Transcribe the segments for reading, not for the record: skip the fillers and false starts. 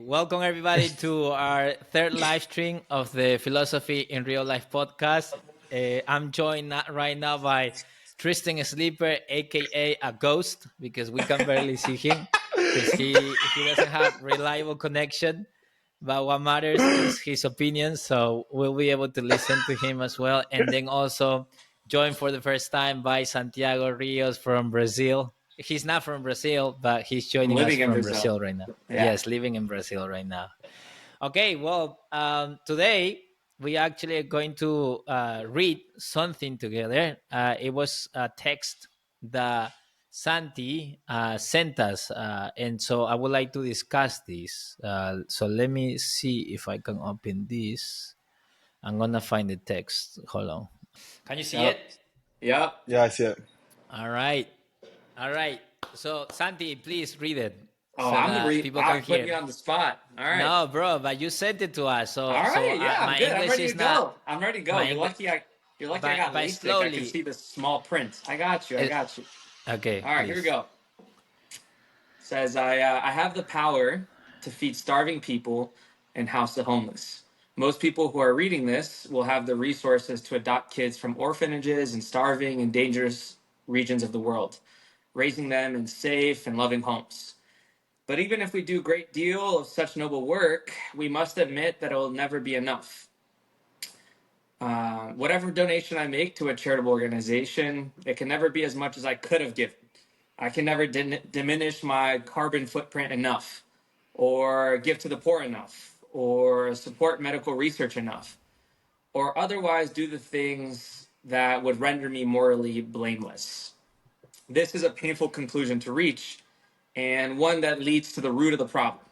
Welcome everybody to our third live stream of the Philosophy in Real Life podcast. I'm joined right now by Tristen Sleeper, aka a ghost, because we can barely see him because he doesn't have reliable connection. But what matters is his opinion, so we'll be able to listen to him as well. And then also joined for the first time by Santiago Rios from Brazil. He's not from Brazil, but he's I'm joining us living in from Brazil. Brazil right now. Yeah. Yes, living in Brazil right now. Okay, well, today we actually are going to read something together. It was a text that Santi sent us, and so I would like to discuss this. So let me see if I can open this. I'm gonna find the text. Hold on. Can you see it? Yep. Yep. Yeah, I see it. All right. All right. So Santi, please read it Oh, so that people can I'm putting hear. you on the spot. All right. No, bro, but you sent it to us. All right. Yeah, I'm My good. I'm English ready is to not go. I'm ready to go. my English. You're lucky I got But LASIK. I can slowly. see the small print. I got you. I It, got you. okay, All right, here we please. go. Says I have the power to feed starving people and house the homeless. Most people who are reading this will have the resources to adopt kids from orphanages and starving and dangerous regions of the world, raising them in safe and loving homes. But even if we do a great deal of such noble work, we must admit that it will never be enough. Whatever donation I make to a charitable organization, it can never be as much as I could have given. I can never diminish my carbon footprint enough, or give to the poor enough, or support medical research enough, or otherwise do the things that would render me morally blameless. This is a painful conclusion to reach, and one that leads to the root of the problem.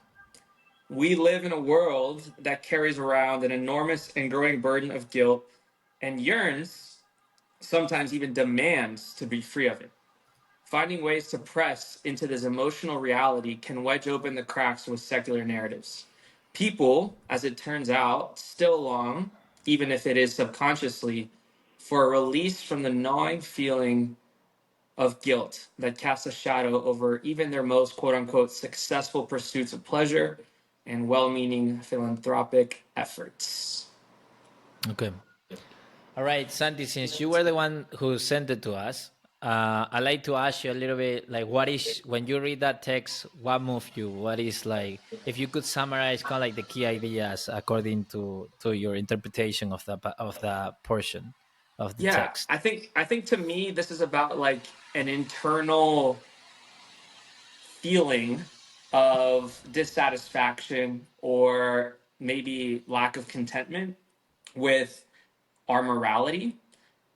We live in a world that carries around an enormous and growing burden of guilt and yearns, sometimes even demands, to be free of it. Finding ways to press into this emotional reality can wedge open the cracks with secular narratives. People, as it turns out, still long, even if it is subconsciously, for a release from the gnawing feeling of guilt that casts a shadow over even their most quote unquote successful pursuits of pleasure and well meaning philanthropic efforts. Okay. All right, Santi, since you were the one who sent it to us, I'd like to ask you a little bit like, what is, when you read that text, what moved you? What is like, if you could summarize kind of like the key ideas according to your interpretation of the portion of the Yeah, text? I think to me this is about like an internal feeling of dissatisfaction or maybe lack of contentment with our morality.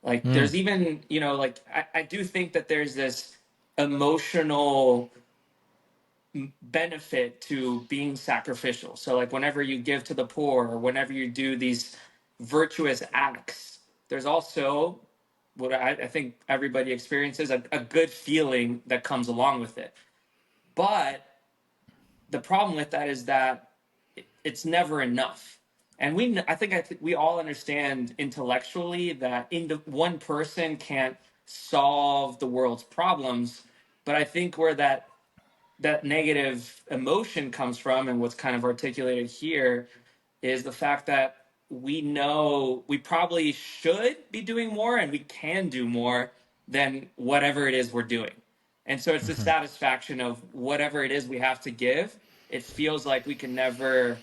Like Mm. there's even, like I do think that there's this emotional benefit to being sacrificial. So like whenever you give to the poor or whenever you do these virtuous acts, there's also what I think everybody experiences a good feeling that comes along with it. But the problem with that is that it's never enough. And I think we all understand intellectually that one person can't solve the world's problems. But I think where that negative emotion comes from, and what's kind of articulated here, is the fact that we know we probably should be doing more and we can do more than whatever it is we're doing. And so it's the Mm-hmm. satisfaction of whatever it is we have to give. It feels like we can never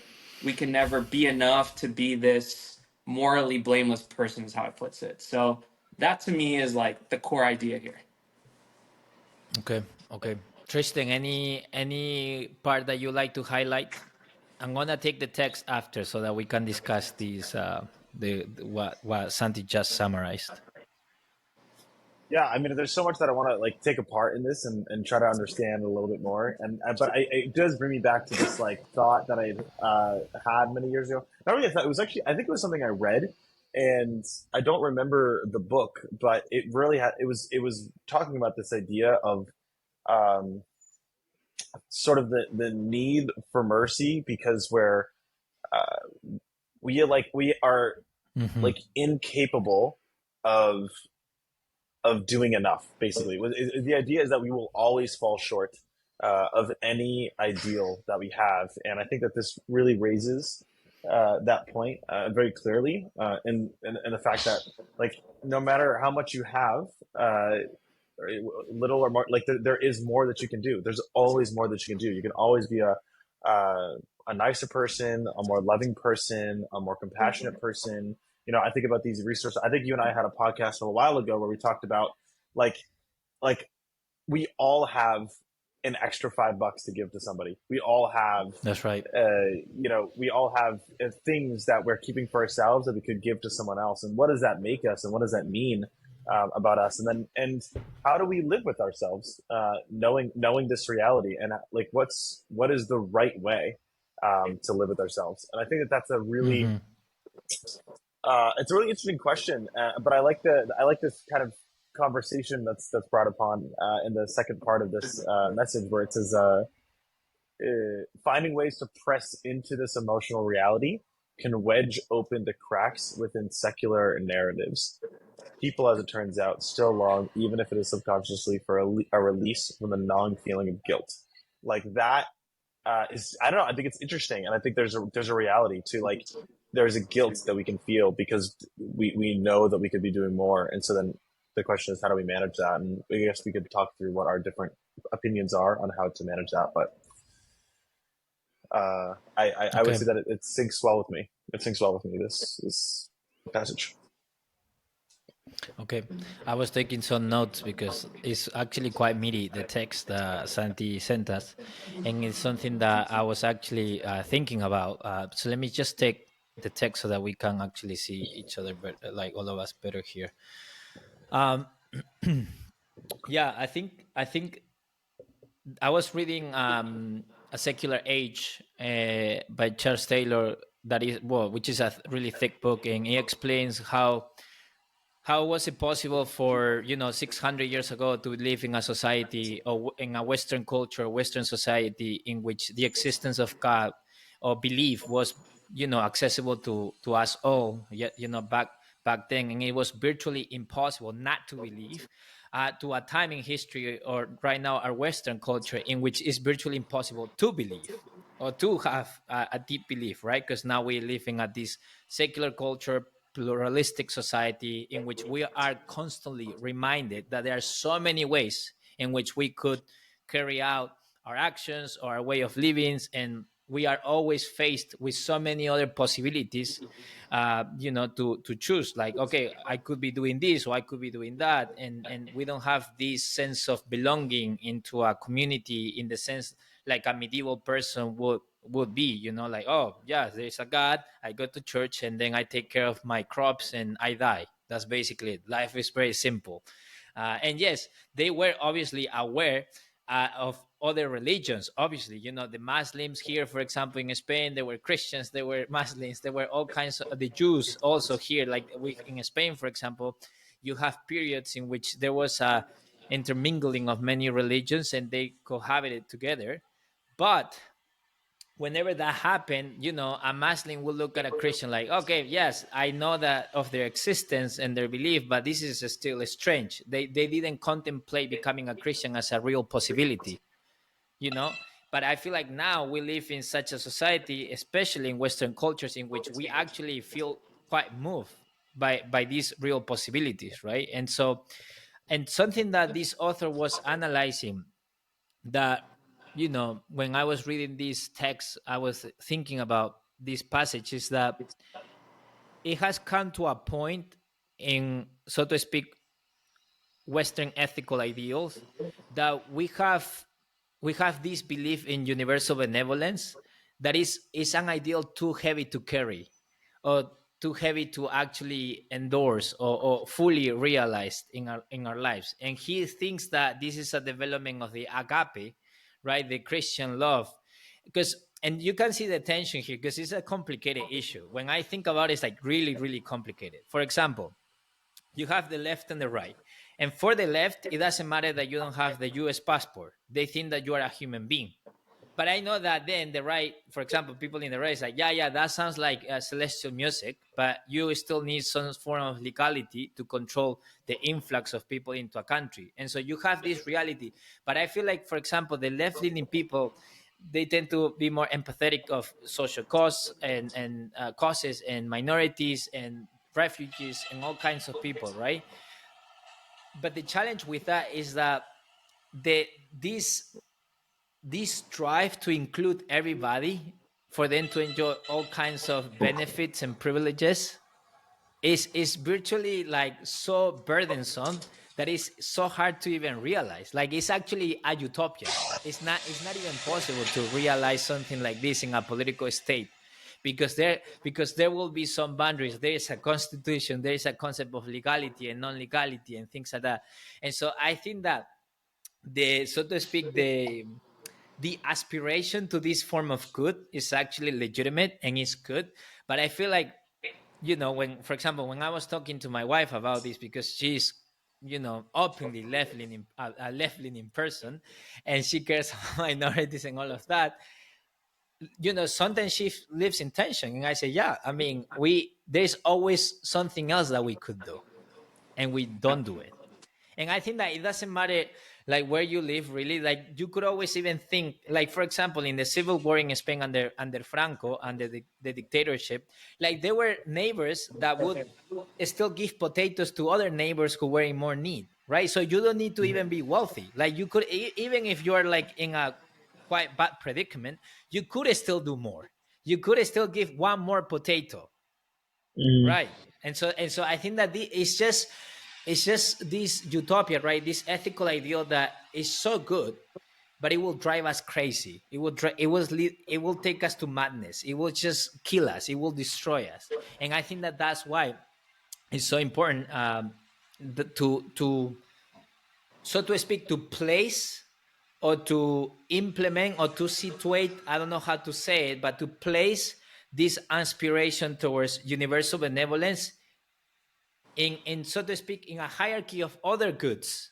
be enough to be this morally blameless person, is how it puts it. So that to me is like the core idea here. Okay, okay. Tristan, any part that you like to highlight? I'm gonna take the text after so that we can discuss these the what Santi just summarized. Yeah, I mean, there's so much that I want to like take apart in this and try to understand a little bit more. And but it does bring me back to this like thought that I had many years ago. Not really a thought; it was actually I think it was something I read, and I don't remember the book, but it really had it was talking about this idea of um, sort of the need for mercy because we are Mm-hmm. like incapable of doing enough. Basically, the idea is that we will always fall short of any ideal that we have. And I think that this really raises that point very clearly in the fact that, like, no matter how much you have, little or more, like there is more that you can do. There's always more that you can do. You can always be a nicer person, a more loving person, a more compassionate person. I think about these resources. I think you and I had a podcast a while ago where we talked about, like like we all have an extra $5 to give to somebody. We all have, That's right. we all have things that we're keeping for ourselves that we could give to someone else. And what does that make us? And what does that mean about us? And how do we live with ourselves, knowing this reality? And like, what is the right way to live with ourselves? And I think that that's Mm-hmm. it's a really interesting question. But I like this kind of conversation that's brought upon in the second part of this message, where it says, finding ways to press into this emotional reality can wedge open the cracks within secular narratives. People, as it turns out, still long, even if it is subconsciously, for a release from the gnawing feeling of guilt. Like that is, I don't know. I think it's interesting, and I think there's a reality to, like, there's a guilt that we can feel because we know that we could be doing more, and so then the question is, how do we manage that? And I guess we could talk through what our different opinions are on how to manage that. But I would Okay. say that it syncs well with me. It syncs well with me. This passage. Okay, I was taking some notes because it's actually quite meaty, the text that Santi sent us, and it's something that I was actually thinking about. So let me just take the text so that we can actually see each other, like all of us, better here. Um, yeah, I think I was reading A Secular Age by Charles Taylor, that is, well, which is a really thick book, and he explains how was it possible for 600 years ago to live in a society, or in a Western culture, Western society, in which the existence of God or belief was accessible to us all, yet back then, and it was virtually impossible not to believe, to a time in history, or right now our Western culture, in which it's virtually impossible to believe or to have a deep belief, right? Because now we live in this secular culture, pluralistic society, in which we are constantly reminded that there are so many ways in which we could carry out our actions or our way of living, and we are always faced with so many other possibilities, to choose. Like, okay, I could be doing this, or I could be doing that, and we don't have this sense of belonging into a community, in the sense like a medieval person would be, like, oh yeah, there's a God, I go to church, and then I take care of my crops and I die. That's basically it. Life is very simple. And yes, they were obviously aware of other religions. Obviously, the Muslims here, for example, in Spain, there were Christians, there were Muslims, there were all kinds of the Jews also here. Like we in Spain, for example, you have periods in which there was a intermingling of many religions, and they cohabited together. But whenever that happened, a Muslim will look at a Christian like, okay, yes, I know that of their existence and their belief, but this is still strange. They didn't contemplate becoming a Christian as a real possibility, you know. But I feel like now we live in such a society, especially in Western cultures, in which we actually feel quite moved by these real possibilities, right? And so, and something that this author was analyzing, that when I was reading this text, I was thinking about this passage, is that it has come to a point in, so to speak, Western ethical ideals, that we have this belief in universal benevolence, that is an ideal too heavy to carry, or too heavy to actually endorse, or fully realized in our lives. And he thinks that this is a development of the agape, right, the Christian love. Because, and you can see the tension here, because it's a complicated issue. When I think about it, it's like really, really complicated. For example, you have the left and the right. And for the left, it doesn't matter that you don't have the US passport. They think that you are a human being. but I know that then the right, for example, people in the right is like, yeah, that sounds like celestial music, but you still need some form of legality to control the influx of people into a country. And so you have this reality. But I feel like, for example, the left leaning people, they tend to be more empathetic of social causes and causes and minorities and refugees and all kinds of people, right? But the challenge with that is that the this this drive to include everybody for them to enjoy all kinds of benefits and privileges is virtually like so burdensome that it's so hard to even realize. Like it's actually a utopia. It's not even possible to realize something like this in a political state, because there will be some boundaries. There is a constitution, there is a concept of legality and non-legality and things like that. And so I think that the, so to speak, the aspiration to this form of good is actually legitimate and is good. But I feel like, when, for example, when I was talking to my wife about this, because she's, openly left-leaning, a left-leaning person, and she cares about minorities and all of that, sometimes she lives in tension. And I say, yeah, I mean, there's always something else that we could do, and we don't do it. And I think that it doesn't matter like where you live, really. Like you could always even think, like, for example, in the civil war in Spain under Franco, under the dictatorship, like there were neighbors that would still give potatoes to other neighbors who were in more need, right? So you don't need to even be wealthy. Like you could, even if you're like in a quite bad predicament, you could still do more. You could still give one more potato, Mm. right? And so I think that it's just this utopia, right? This ethical ideal that is so good, but it will drive us crazy. It will take us to madness. It will just kill us. It will destroy us. And I think that that's why it's so important, to, so to speak, to place or to implement or to situate, I don't know how to say it, but to place this aspiration towards universal benevolence in, so to speak, in a hierarchy of other goods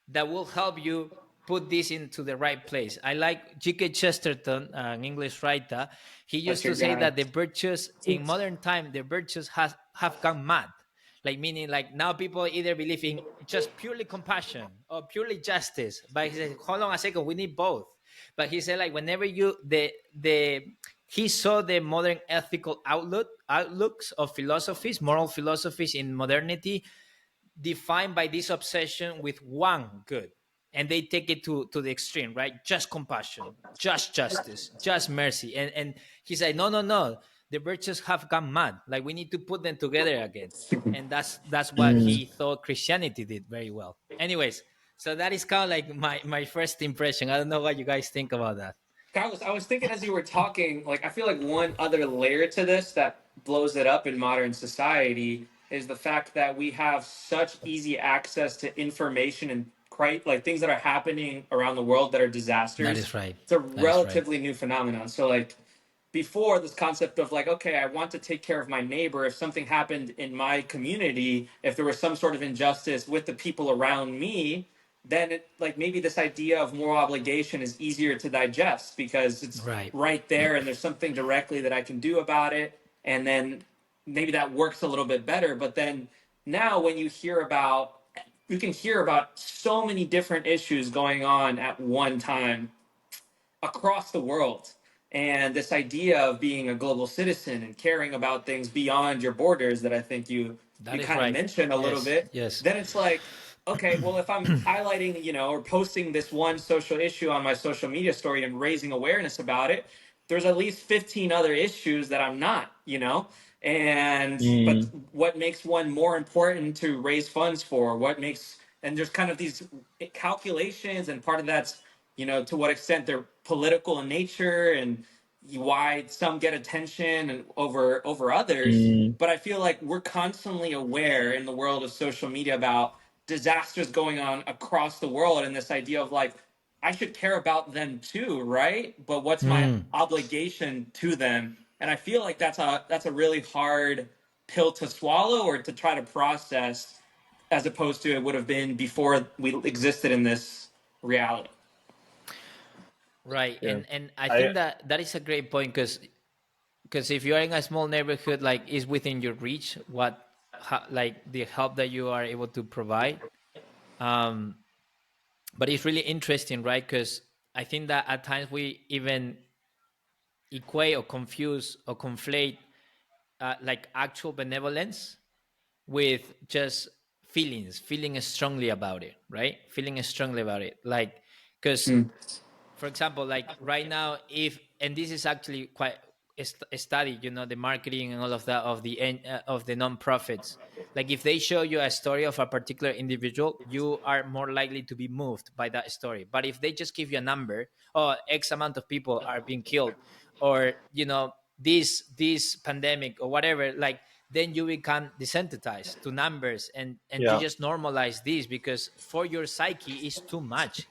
that will help you put this into the right place. I like G.K. Chesterton, an English writer. He That's used your to say guy. that the virtues in modern time, the virtues have gone mad. Like meaning, like now people either believe in just purely compassion or purely justice. But he said, hold on a second, we need both. But he said, like whenever the he saw the modern ethical outlooks of philosophies, moral philosophies in modernity, defined by this obsession with one good, and they take it to the extreme, right? Just compassion, just justice, just mercy. And he said, no, the virtues have gone mad. Like we need to put them together again. And that's what Mm. he thought Christianity did very well. Anyways, so that is kind of like my first impression. I don't know what you guys think about that. Carlos, I was thinking as you were talking, like I feel like one other layer to this that blows it up in modern society is the fact that we have such easy access to information and like things that are happening around the world that are That disasters. is right. It's a That is right. relatively new phenomenon. So like before, this concept of like, okay, I want to take care of my neighbor. If something happened in my community, if there was some sort of injustice with the people around me, then like maybe this idea of moral obligation is easier to digest because it's Right. right there and there's something directly that I can do about it. And then maybe that works a little bit better. But then now when you can hear about so many different issues going on at one time across the world. And this idea of being a global citizen and caring about things beyond your borders that I think you That is kind of right. mentioned a little Yes. bit, Yes. then it's like, okay, well, if I'm highlighting, or posting this one social issue on my social media story and raising awareness about it, there's at least 15 other issues that I'm not. But Mm. what makes one more important to raise funds for? And there's kind of these calculations, and part of that's, to what extent they're political in nature and why some get attention and over others. Mm. But I feel like we're constantly aware in the world of social media about disasters going on across the world, and this idea of like, I should care about them too, right? But what's my Mm. obligation to them? And I feel like that's a really hard pill to swallow or to try to process, as opposed to it would have been before we existed in this reality. Right. Yeah. And I I think that that is a great point, because if you're in a small neighborhood, like, is within your reach what like the help that you are able to provide. um but it's really interesting, right? Because I think that at times we even equate or confuse or conflate like actual benevolence with just feeling strongly about it, right? Feeling strongly about it, like, because, Mm. for example, like right now, if, and this is actually quite a study, the marketing and all of that of of the non-profits, like if they show you a story of a particular individual, you are more likely to be moved by that story. But if they just give you a number, or x amount of people are being killed, or this pandemic or whatever, like, then you become desensitized to numbers, and you yeah. just normalize this, because for your psyche is too much.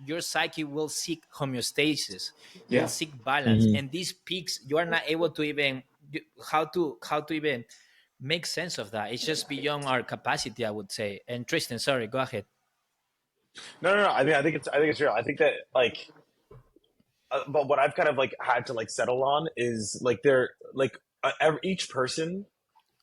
Your psyche will seek homeostasis, will Yeah. seek balance, Hmm. and these peaks you are not able to even how to even make sense of that. It's just beyond our capacity, I would say. And Tristan, sorry, go ahead. No, no, no. I mean, I think it's real. I think that like, but what I've kind of like had to like settle on is like they're like each person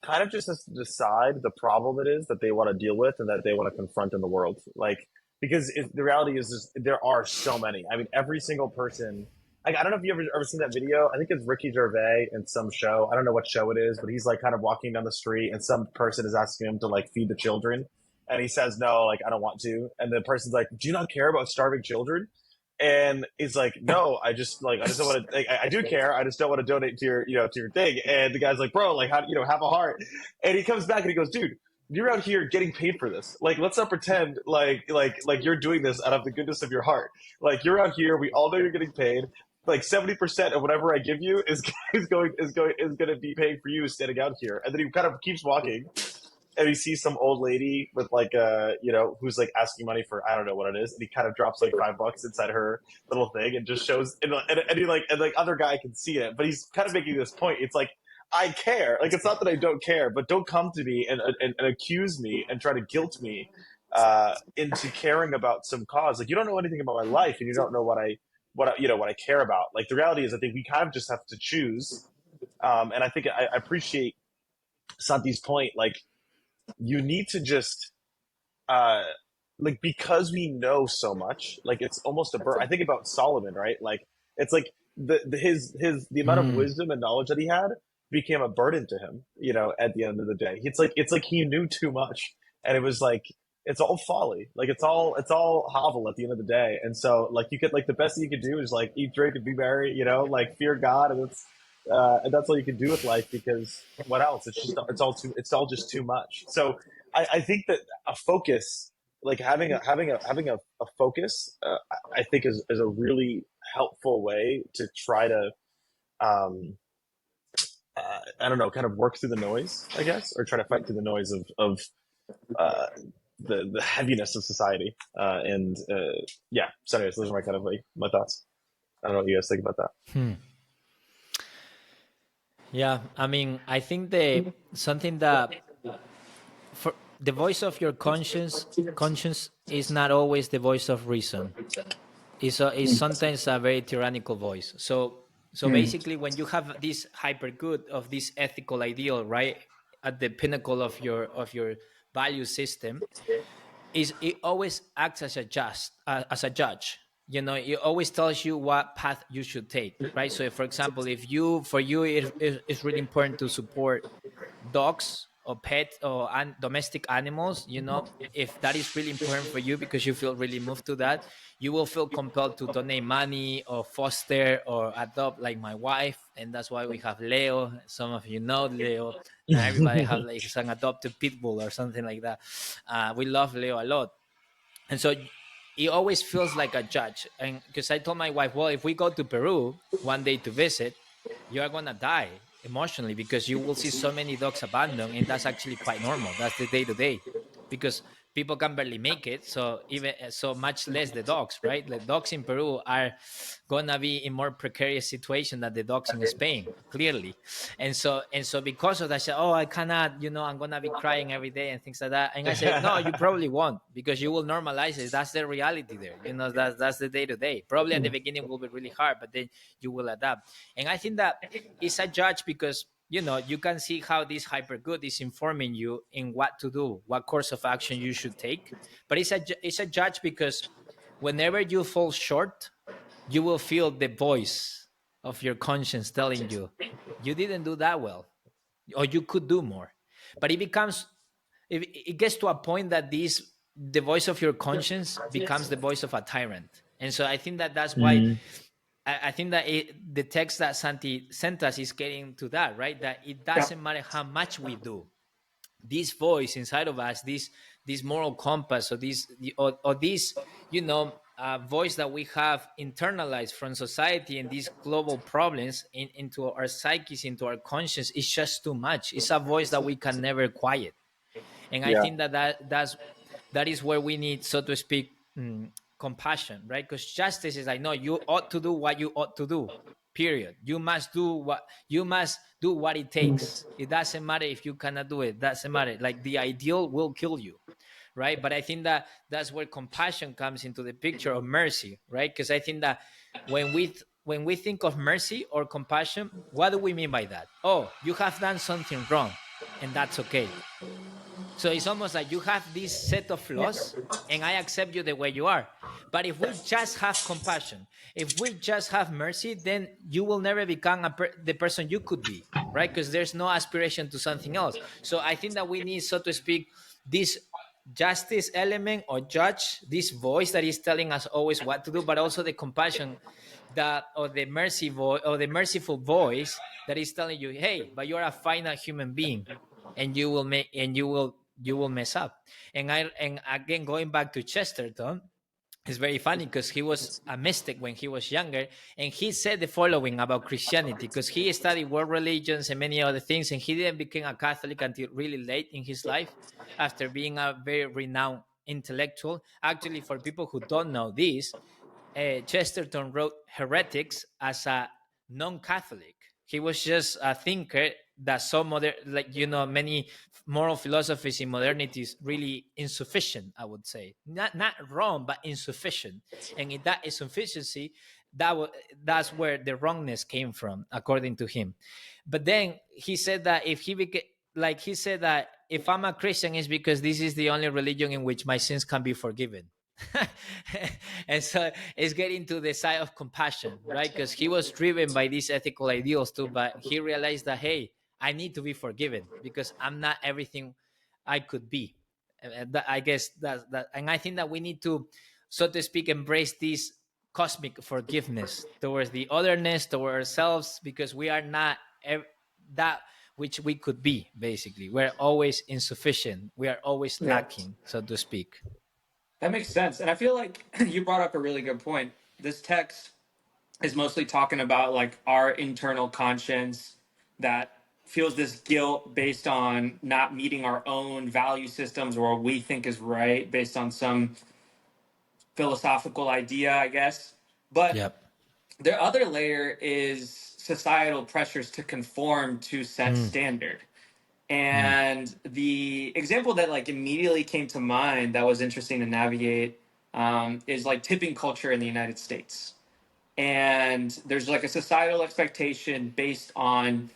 kind of just has to decide the problem it is that they want to deal with and that they want to confront in the world. Like, because the reality is just, there are so many. I mean, every single person. Like, I don't know if you ever seen that video. I think it's Ricky Gervais in some show. I don't know what show it is, but he's like kind of walking down the street and some person is asking him to like feed the children. And he says, no, like, I don't want to. And the person's like, do you not care about starving children? And he's like, no, I just don't want to, like, I do care. I just don't want to donate to your, to your thing. And the guy's like, bro, like, how, have a heart. And he comes back and he goes, dude, you're out here getting paid for this. Like, let's not pretend like you're doing this out of the goodness of your heart. Like, you're out here. We all know you're getting paid. Like 70% of whatever I give you is going to be paying for you standing out here. And then he kind of keeps walking, and he sees some old lady with like who's like asking money for, I don't know what it is, and he kind of drops like $5 inside her little thing and just shows, and he like, and like other guy can see it, but he's kind of making this point. It's like, I care. Like, it's not that I don't care, but don't come to me and accuse me and try to guilt me into caring about some cause. Like, you don't know anything about my life, and you don't know what I care about. Like, the reality is, I think we kind of just have to choose. And I think I appreciate Santi's point. Like, you need to just uh like, because we know so much, like, it's almost a burden. I think about Solomon, right? Like, it's like the amount of Hmm. wisdom and knowledge that he had became a burden to him, at the end of the day. It's like he knew too much, and it was like, it's all folly. Like, it's all hovel at the end of the day. And so, like, you could, like, the best thing you could do is like eat, drink, and be merry, like, fear God. And that's all you can do with life, because what else? It's all just too much. So I think that a focus, like having a focus, I think is a really helpful way to try to, I don't know, kind of work through the noise, I guess, or try to fight through the noise of uh, the heaviness of society. And yeah. So, anyways, those are my kind of like my thoughts. I don't know what you guys think about that. Hmm. Yeah, I mean, I think the something that, for the voice of your conscience is not always the voice of reason. Is sometimes a very tyrannical voice. So Mm. basically, when you have this hyper good of this ethical ideal, right, at the pinnacle of your value system, is it always acts as a judge. It always tells you what path you should take, right? So if, for example, if you for you it's really important to support dogs or pets or domestic animals, if that is really important for you because you feel really moved to that, you will feel compelled to donate money or foster or adopt, like my wife. And that's why we have Leo. Some of you know Leo. Not everybody have like an adopted pit bull or something like that. We love Leo a lot. And so it always feels like a judge. And because I told my wife, well, if we go to Peru one day to visit, you are gonna die emotionally because you will see so many dogs abandoned, and that's actually quite normal. That's the day to day, because people can barely make it. So even so, much less the dogs, right? The dogs in Peru are gonna be in more precarious situation than the dogs in Spain, clearly. And so because of that, I said, oh, I cannot, I'm gonna be crying every day and things like that. And I said, no, you probably won't, because you will normalize it. That's the reality there. That's the day to day. Probably at the beginning will be really hard, but then you will adapt. And I think that it's a judge, because you can see how this hyper good is informing you in what to do, what course of action you should take. But it's a judge, because whenever you fall short, you will feel the voice of your conscience telling you, you didn't do that well, or you could do more. But it gets to a point that the voice of your conscience becomes the voice of a tyrant. And so I think that that's why Mm, I think that the text that Santi sent us is getting to that, right? That it Yeah. doesn't matter how much we do, this voice inside of us, this moral compass, or this voice that we have internalized from society and these global problems into our psyches, into our conscience, is just too much. It's a voice that we can never quiet. And I yeah. think that is where we need, so to speak, compassion, right? Because justice is like, no, you ought to do what you ought to do, period. You must do what it takes. It doesn't matter if you cannot do it. It doesn't matter, like the ideal will kill you, right? But I think that that's where compassion comes into the picture, of mercy, right? Because I think that when we think of mercy or compassion, what do we mean by that? Oh, you have done something wrong, and that's okay. So it's almost like you have this set of flaws, and I accept you the way you are. But if we just have compassion, if we just have mercy, then you will never become the person you could be, right? Because there's no aspiration to something else. So I think that we need, so to speak, this justice element, or judge, this voice that is telling us always what to do, but also the compassion, that or the mercy voice, or the merciful voice that is telling you, hey, but you're a finite human being, and you will mess up. And again, going back to Chesterton, it's very funny, because he was a mystic when he was younger, and he said the following about Christianity, because he studied world religions and many other things, and he didn't become a Catholic until really late in his life, after being a very renowned intellectual. Actually, for people who don't know this, Chesterton wrote Heretics as a non-Catholic. He was just a thinker that saw many moral philosophies in modernity is really insufficient. I would say not wrong, but insufficient. And in that insufficiency, that's where the wrongness came from, according to him. But then he said that if I'm a Christian, it's because this is the only religion in which my sins can be forgiven. And so it's getting to the side of compassion, right? Because he was driven by these ethical ideals too, but he realized that, hey, I need to be forgiven, because I'm not everything I could be. I guess that, and I think that we need to, so to speak, embrace this cosmic forgiveness towards the otherness, towards ourselves, because we are not that which we could be. Basically, we're always insufficient. We are always Yeah. lacking, so to speak. That makes sense. And I feel like you brought up a really good point. This text is mostly talking about like our internal conscience that feels this guilt based on not meeting our own value systems or what we think is right based on some philosophical idea, I guess. But Yep. the other layer is societal pressures to conform to set Mm, standard. mm, And the example that like immediately came to mind that was interesting to navigate is like tipping culture in the United States. And there's like a societal expectation based on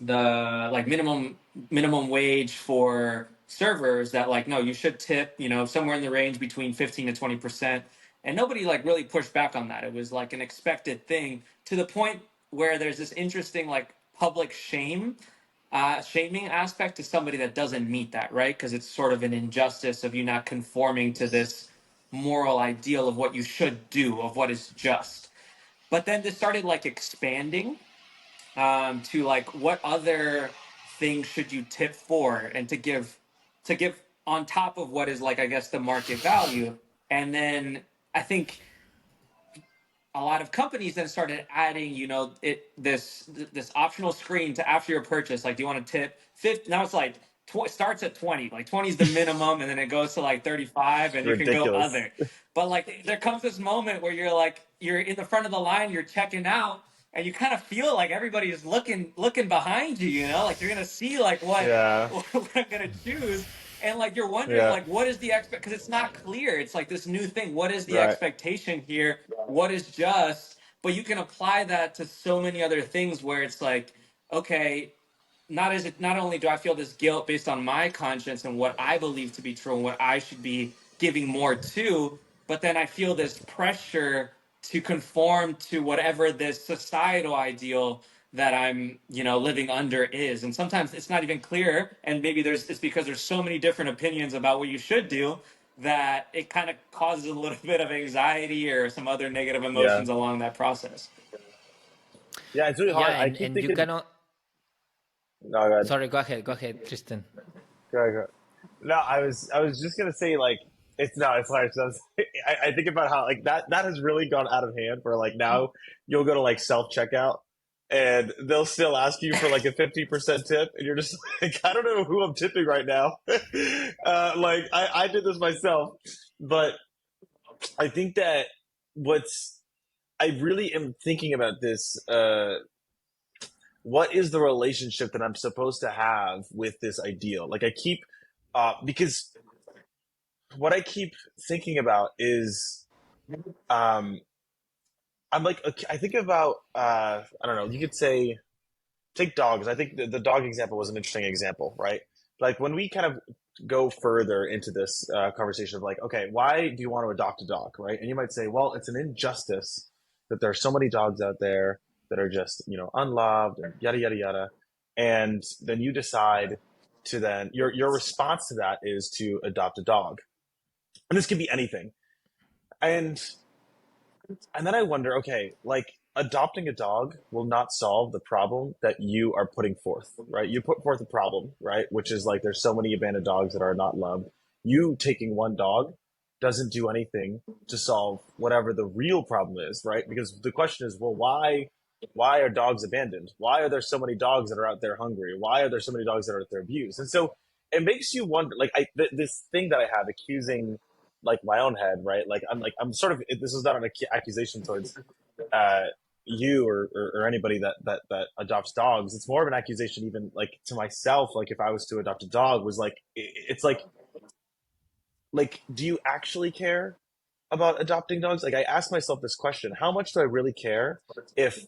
the like minimum wage for servers that like no, you should tip, somewhere in the range between 15 to 20%. And nobody like really pushed back on that. It was like an expected thing, to the point where there's this interesting like public shaming aspect to somebody that doesn't meet that, right? Because it's sort of an injustice of you not conforming to this moral ideal of what you should do, of what is just. But then this started like expanding to like what other things should you tip for, and to give on top of what is like, I guess, the market value. And then I think a lot of companies then started adding, this optional screen to after your purchase. Like, do you want to tip 50? Now it's like starts at 20. Like 20 is the minimum, and then it goes to like 35, and you can go Ridiculous. other. But like there comes this moment where you're in the front of the line, you're checking out, and you kind of feel like everybody is looking behind you. You know, like you're gonna see like what Yeah. what I'm gonna choose. And like you're wondering, Yeah. like, what is the because it's not clear. It's like this new thing. What is the Right. expectation here? What is just? But you can apply that to so many other things where it's like, okay, not only do I feel this guilt based on my conscience and what I believe to be true and what I should be giving more to, but then I feel this pressure to conform to whatever this societal ideal that I'm, living under is. And sometimes it's not even clear, and maybe it's because there's so many different opinions about what you should do that it kind of causes a little bit of anxiety or some other negative Yeah. emotions along that process. Yeah. It's really Yeah, hard. I and keep and you thinking. cannot. No, go ahead. Sorry, go ahead, Tristan. Go ahead, go ahead. No, I was just gonna say like it's hilarious. I think about how like that has really gone out of hand. Where like now you'll go to like self checkout and they'll still ask you for like a 50% tip, and you're just like, I don't know who I'm tipping right now. Like I did this myself, but I think that what's I really am thinking about this. What is the relationship that I'm supposed to have with this ideal? Like I keep because what I keep thinking about is um, I'm like I think about I don't know. You could say take dogs. I think the dog example was an interesting example, right? Like when we kind of go further into this conversation of like, okay, why do you want to adopt a dog, right? And you might say, well, it's an injustice that there are so many dogs out there that are just unloved and yada yada yada, and then you decide to then your response to that is to adopt a dog, and this can be anything, and then I wonder, okay, like adopting a dog will not solve the problem that you are putting forth, right? You put forth a problem, right? Which is like there's so many abandoned dogs that are not loved. You taking one dog doesn't do anything to solve whatever the real problem is, right? Because the question is, well, why are dogs abandoned? Why are there so many dogs that are out there hungry? Why are there so many dogs that are out there abused? And so it makes you wonder, like this thing that I have accusing like my own head, right? Like I'm sort of this is not an accusation towards uh, you or anybody that adopts dogs. It's more of an accusation even like to myself. Like if I was to adopt a dog, was like it's like do you actually care about adopting dogs? Like I ask myself this question: how much do I really care if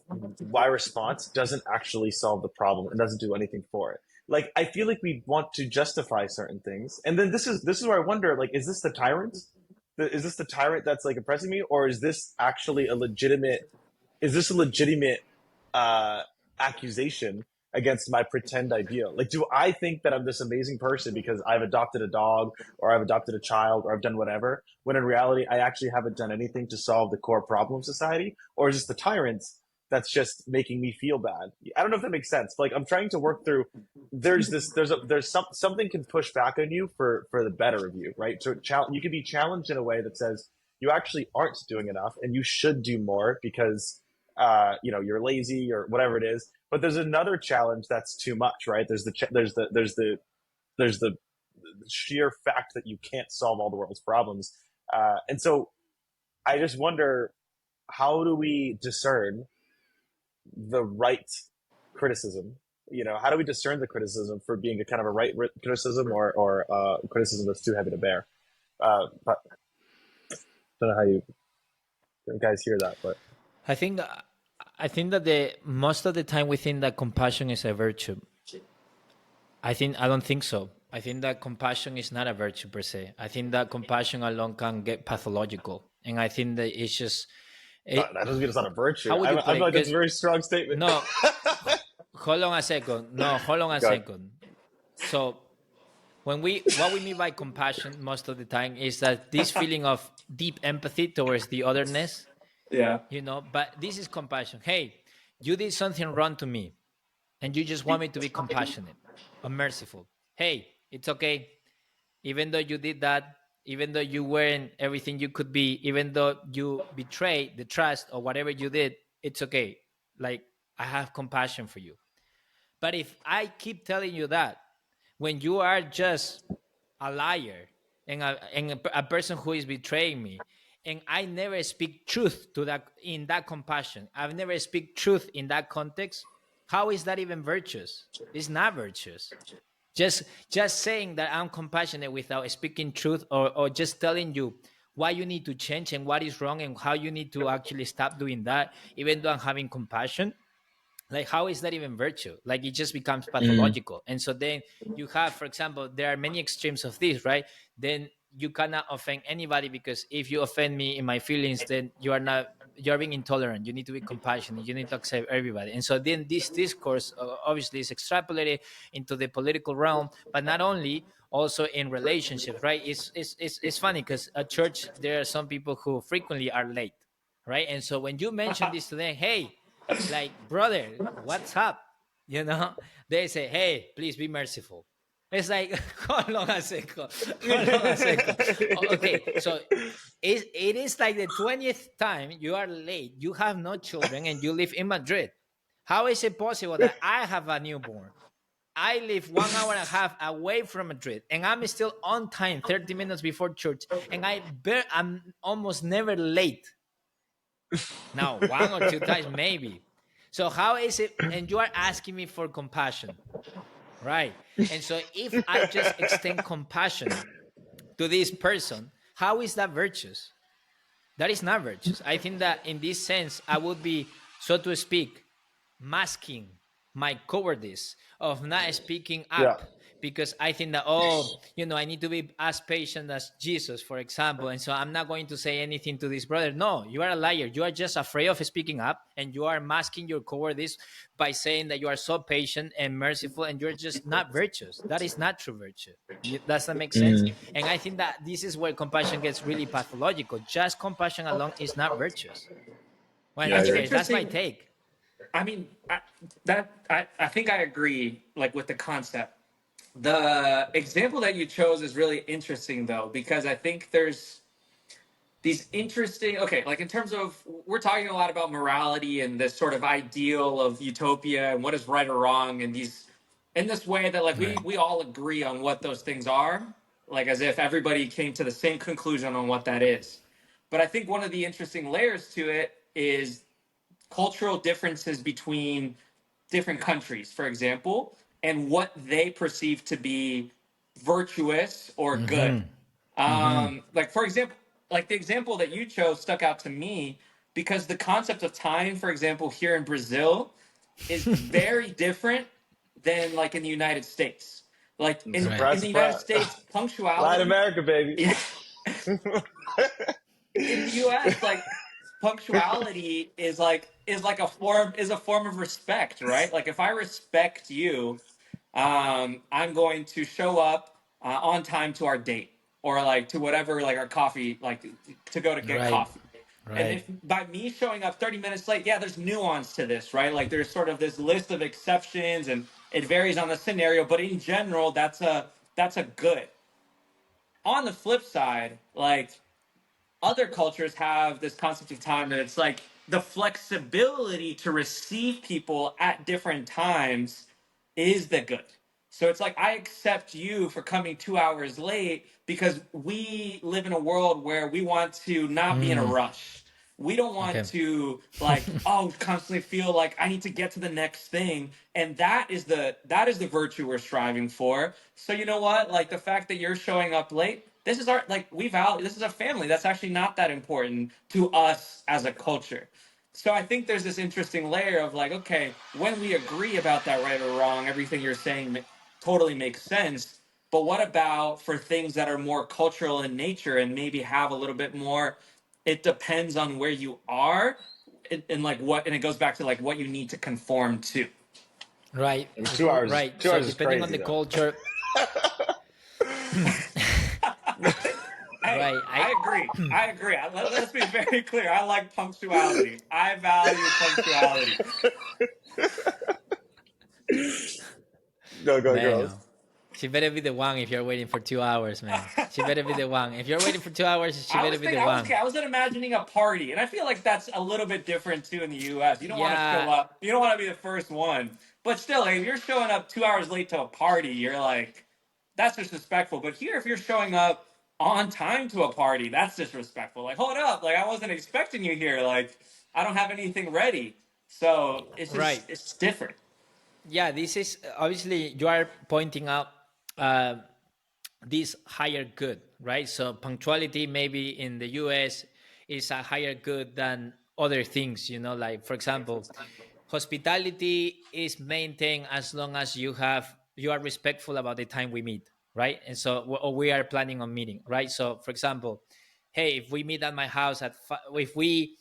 my response doesn't actually solve the problem and doesn't do anything for it? Like I feel like we want to justify certain things, and then this is where I wonder: like, is this the tyrant? Is this the tyrant that's like oppressing me, or is this actually a legitimate? Is this a legitimate uh, accusation against my pretend ideal? Like, do I think that I'm this amazing person because I've adopted a dog or I've adopted a child or I've done whatever, when in reality, I actually haven't done anything to solve the core problem of society? Or is this the tyrants that's just making me feel bad? I don't know if that makes sense. But like, I'm trying to work through. Something can push back on you for the better of you, right? So you can be challenged in a way that says you actually aren't doing enough and you should do more because you're lazy or whatever it is. But there's another challenge that's too much, right? There's the sheer fact that you can't solve all the world's problems, and so I just wonder, how do we discern the right criticism? How do we discern the criticism for being a kind of a right criticism or criticism that's too heavy to bear? But I don't know how you guys hear that, but I think I think that the most of the time we think that compassion is a virtue. I don't think so. I think that compassion is not a virtue per se. I think that compassion alone can get pathological, and I think that it's just that doesn't mean it's not a virtue. how would you I put feel it? like that's a Because very strong statement. no, hold on a second. No, hold on a Go ahead. second. So what we mean by compassion most of the time is that this feeling of deep empathy towards the otherness, Yeah. but this is compassion. Hey, you did something wrong to me and you just want me to be compassionate or merciful. Hey, it's okay. Even though you did that, even though you weren't everything you could be, even though you betrayed the trust or whatever you did, it's okay. Like, I have compassion for you. But if I keep telling you that, when you are just a liar and a person who is betraying me, and I never speak truth to that in that compassion, I've never speak truth in that context, how is that even virtuous? It's not virtuous. just just saying that I'm compassionate without speaking truth, or just telling you why you need to change and what is wrong and how you need to actually stop doing that, even though I'm having compassion, like how is that even virtue? Like it just becomes Mm. pathological. And so then you have, for example, there are many extremes of this, right? Then you cannot offend anybody, because if you offend me in my feelings, then you're being intolerant. You need to be compassionate, you need to accept everybody. And so then this discourse obviously is extrapolated into the political realm, but not only, also in relationships, right? It's funny because at church there are some people who frequently are late, right? And so when you mention this to them, hey, like, brother, what's up? You know, they say, hey, please be merciful. It's like, hold on a second, hold on a second. Okay, so it is like the 20th time you are late, you have no children, and you live in Madrid. How is it possible that I have a newborn? I live 1 hour and a half away from Madrid, and I'm still on time, 30 minutes before church, and I'm almost never late. Now, one or two times, maybe. So, how is it? And you are asking me for compassion, right? And so, if I just extend compassion to this person, how is that virtuous? That is not virtuous. I think that in this sense, I would be, so to speak, masking my cowardice of not speaking Yeah. up, because I think that, oh, I need to be as patient as Jesus, for example, and so I'm not going to say anything to this brother. No, you are a liar. You are just afraid of speaking up, and you are masking your cowardice by saying that you are so patient and merciful, and you're just not virtuous. That is not true virtue. Does that make sense? Mm. And I think that this is where compassion gets really pathological. Just compassion alone is not virtuous. Well, in Yeah, I any That's agree. case, that's my interesting. take. I mean, I think I agree, like, with the concept. The example that you chose is really interesting, though, because I think there's these interesting, okay, like in terms of, we're talking a lot about morality and this sort of ideal of utopia and what is right or wrong, and these, in this way that, like, we Right. we all agree on what those things are, like as if everybody came to the same conclusion on what that is. But I think one of the interesting layers to it is cultural differences between different countries, for example, and what they perceive to be virtuous or good. Mm-hmm. Mm-hmm. Like, for example, like the example that you chose stuck out to me because the concept of time, for example, here in Brazil is very different than like in the United States. Like Right. in Surprise, the United surprise. States, Latin punctuality, America, baby. yeah, in the US, like punctuality is like a form of respect, right? Like if I respect you, I'm going to show up on time to our date or like to whatever, like our coffee, like to go to get Right. coffee. And Right. if by me showing up 30 minutes late, yeah, there's nuance to this, right? Like there's sort of this list of exceptions and it varies on the scenario, but in general, that's a good. On the flip side, like other cultures have this concept of time that it's like the flexibility to receive people at different times is the good. So it's like I accept you for coming 2 hours late because we live in a world where we want to not be in a Mm. rush. We don't want Okay. to like, oh, constantly feel like I need to get to the next thing. And that is the virtue we're striving for. So you know what? Like the fact that you're showing up late, this is our like we value this is a family. That's actually not that important to us as a culture. So I think there's this interesting layer of like, okay, when we agree about that right or wrong, everything you're saying totally makes sense. But what about for things that are more cultural in nature and maybe have a little bit more? It depends on where you are, and like what, and it goes back to like what you need to conform to. Right. I mean, 2 hours. Right. Two So hours is depending on crazy, the though. culture, Hey, right. I agree. I agree. Let's be very clear. I like punctuality. I value punctuality. No, go, girls. Man, she better be the one if you're waiting for 2 hours, man. She better be the one. If you're waiting for 2 hours, she I better was be the thinking, I was one. okay. I was imagining a party, and I feel like that's a little bit different too in the U.S. You don't want to show Yeah. up. You don't want to be the first one, but still, like, if you're showing up 2 hours late to a party, you're like, that's disrespectful. But here, if you're showing up on time to a party, that's disrespectful. Like, hold up, like I wasn't expecting you here. Like, I don't have anything ready. So Right. it's different. Yeah, this is obviously you are pointing out uh, this higher good, right? So punctuality maybe in the US is a higher good than other things, you know, like for example, hospitality is maintained as long as you are respectful about the time we meet, right? And so or we are planning on meeting, right? So for example, hey, if we meet at my house if we,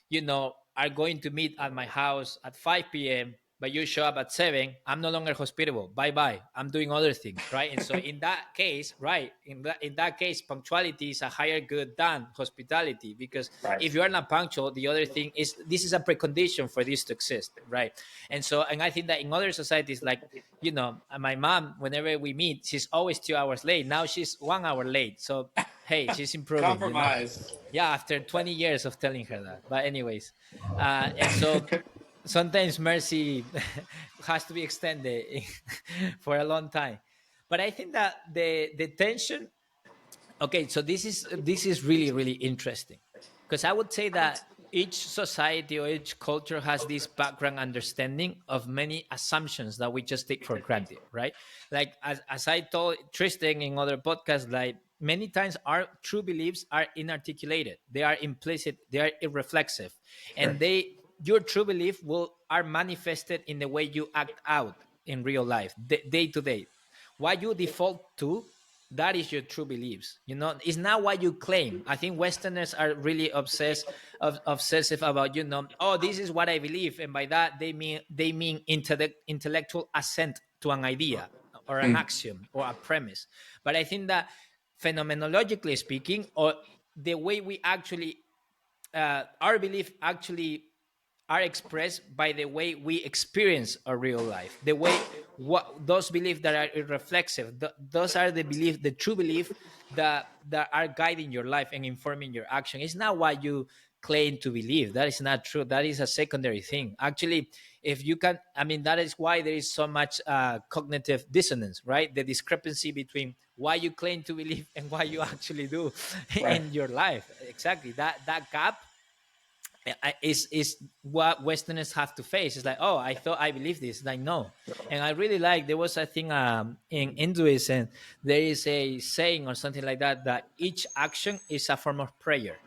you know, are going to meet at my house at 5 p.m., but you show up at 7, I'm no longer hospitable. Bye bye. I'm doing other things, right? And so in that case, right, in that case, punctuality is a higher good than hospitality, because Right. if you are not punctual, the other thing is this is a precondition for this to exist, right? And so, and I think that in other societies, like, you know, my mom, whenever we meet, she's always 2 hours late. Now she's 1 hour late. So hey, she's improving, you know. Compromise. Yeah, after 20 years of telling her that. But anyways, and so sometimes mercy has to be extended for a long time. But I think that the tension, okay, so this is really really interesting, because I would say that each society or each culture has this background understanding of many assumptions that we just take for granted, right? Like as I told Tristan in other podcasts, like many times our true beliefs are inarticulated, they are implicit, they are irreflexive, Sure. and they your true belief will are manifested in the way you act out in real life, day to day. What you default to, that is your true beliefs, you know. It's not what you claim. I think Westerners are really obsessive about, you know, oh, this is what I believe, and by that they mean intellectual assent to an idea or an Hmm. axiom or a premise. But I think that phenomenologically speaking, or the way we actually our belief actually are expressed by the way we experience our real life, the way what those beliefs that are irreflexive, those are the belief, the true belief that are guiding your life and informing your action. It's not what you claim to believe. That is not true. That is a secondary thing, actually. If you can, I mean, that is why there is so much cognitive dissonance, right? The discrepancy between what you claim to believe and what you actually do Right. in your life. Exactly, that gap is what Westerners have to face. It's like, oh, I thought I believed this. Like, no. And I really like, there was a thing in Hinduism, there is a saying or something like that, that each action is a form of prayer.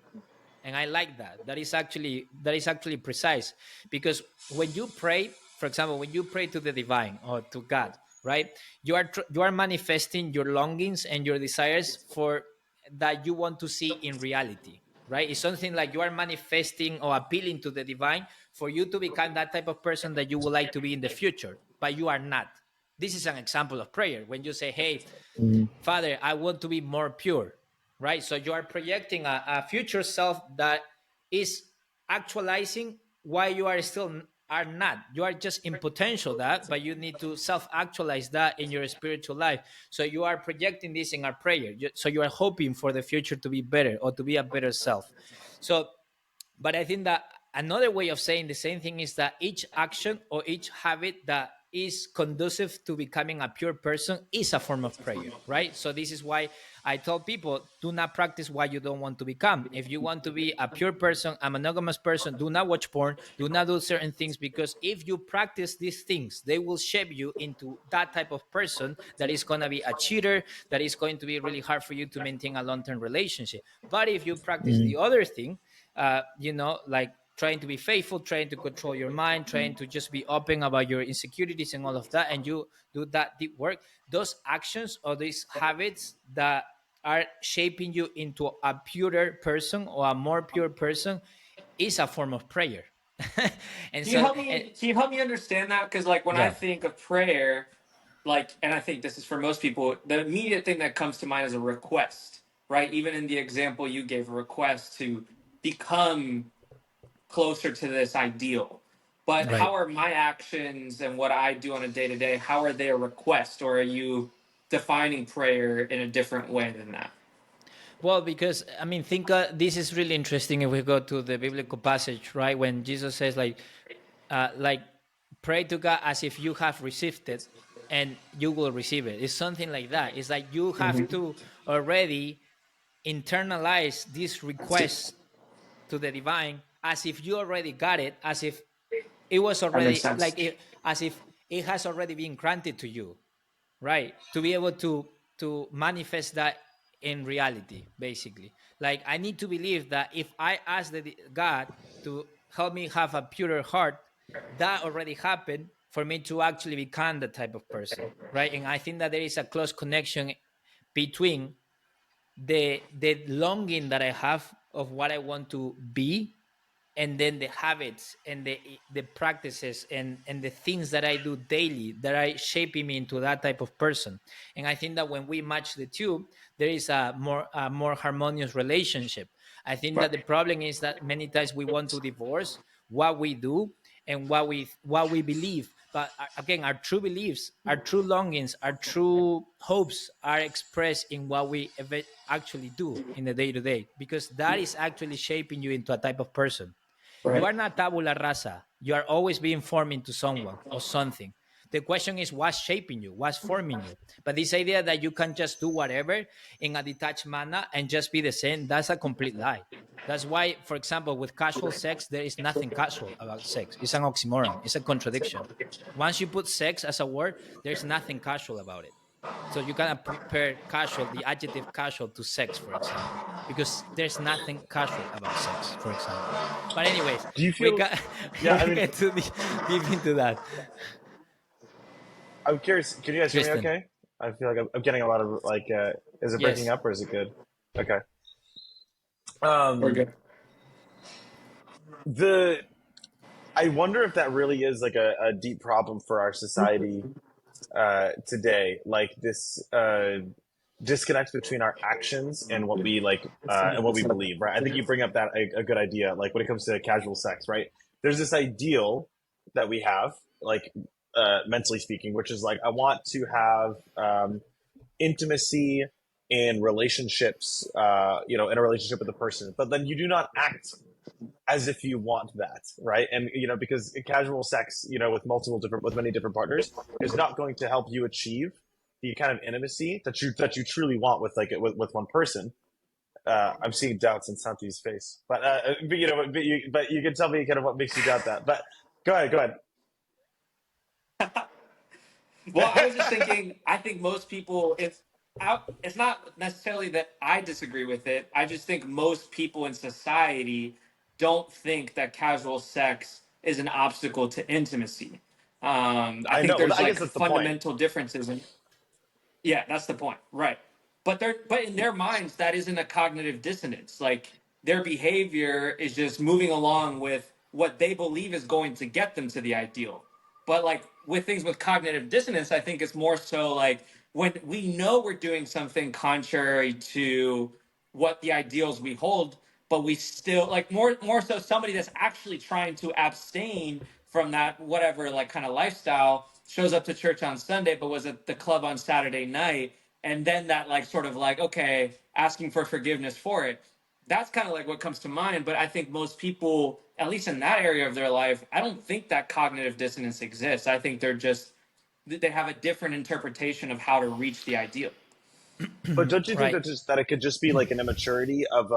And I like that. That is actually precise, because when you pray, for example, when you pray to the divine or to God, right, you are manifesting your longings and your desires for that you want to see in reality, right? It's something like you are manifesting or appealing to the divine for you to become that type of person that you would like to be in the future, but you are not. This is an example of prayer. When you say, hey, Father, I want to be more pure, right? So you are projecting a future self that is actualizing why you are still are not. You are just in potential that, but you need to self-actualize that in your spiritual life. So you are projecting this in our prayer. So you are hoping for the future to be better or to be a better self. So, but I think that another way of saying the same thing is that each action or each habit that is conducive to becoming a pure person is a form of prayer, right? So this is why I tell people, do not practice what you don't want to become. If you want to be a pure person, a monogamous person, do not watch porn, do not do certain things, because if you practice these things, they will shape you into that type of person that is going to be a cheater, that is going to be really hard for you to maintain a long-term relationship. But if you practice the other thing, like trying to be faithful, trying to control your mind, trying to just be open about your insecurities and all of that, and you do that deep work, those actions or these habits that are shaping you into a purer person or a more pure person is a form of prayer. And Can you so, help me? Can you help me understand that? Because like when I yeah. think of prayer, like, and I think this is for most people, the immediate thing that comes to mind is a request, right? Even in the example you gave, a request to become closer to this ideal. But Right. how are my actions and what I do on a day to day? How are they a request, or are you defining prayer in a different way than that? Well, because I mean, think this is really interesting if we go to the biblical passage, right? When Jesus says, like, pray to God as if you have received it. and you will receive it. It's something like that. It's like you have Mm-hmm. to already internalize this request to the divine as if you already got it, as if it was That makes already sense. like it, as if it has already been granted to you, right? To be able to manifest that in reality, basically. Like I need to believe that if I ask the God to help me have a purer heart, that already happened for me to actually become the type of person, right? And I think that there is a close connection between the longing that I have of what I want to be, and then the habits and the practices and the things that I do daily that are shaping me into that type of person. And I think that when we match the two, there is a more harmonious relationship. I think that the Right. problem is that many times we want to divorce what we do and what we believe. But again, our true beliefs, our true longings, our true hopes are expressed in what we actually do in the day to day, because that is actually shaping you into a type of person. You Right. are not tabula rasa. You are always being formed into someone or something. The question is what's shaping you, what's forming you. But this idea that you can just do whatever in a detached manner and just be the same, that's a complete lie. That's why, for example, with casual sex, there is nothing casual about sex. It's an oxymoron, it's a contradiction. Once you put sex as a word, there's nothing casual about it. So you cannot prepare casual, the adjective casual, to sex, for example, because there's nothing casual about sex, for example. But anyways, Do you we feel? got Yeah, I we mean, get too deep into that. I'm curious. Can you guys hear me? Tristan, Okay. I feel like I'm getting a lot of like. Is it breaking yes, up or is it good? Okay. We're Um, good. the I wonder if that really is like a deep problem for our society today. Like this disconnect between our actions and what we like and what we believe. Right. I think you bring up that a good idea. Like when it comes to casual sex, right? There's this ideal that we have, like mentally speaking, which is like I want to have intimacy in relationships, in a relationship with a person, but then you do not act as if you want that, right? And because casual sex, with many different partners, is not going to help you achieve the kind of intimacy that you truly want with with one person. I'm seeing doubts in Santi's face, but you can tell me kind of what makes you doubt that. But go Well, I was just ahead. thinking. I think most people, it's out. It's not necessarily that I disagree with it. I just think most people in society don't think that casual sex is an obstacle to intimacy. I I think know. Well, there's I like guess that's the point. fundamental differences in. Yeah, that's the point. Right. But in their minds that isn't a cognitive dissonance. Like their behavior is just moving along with what they believe is going to get them to the ideal. But like with things with cognitive dissonance, I think it's more so like when we know we're doing something contrary to what the ideals we hold, but we still like more so somebody that's actually trying to abstain from that whatever like kind of lifestyle shows up to church on Sunday but was at the club on Saturday night, and then that like sort of like okay asking for forgiveness for it. That's kind of like what comes to mind. But I think most people, at least in that area of their life, I don't think that cognitive dissonance exists. I think they have a different interpretation of how to reach the ideal. But don't you think right. that it could just be like an immaturity of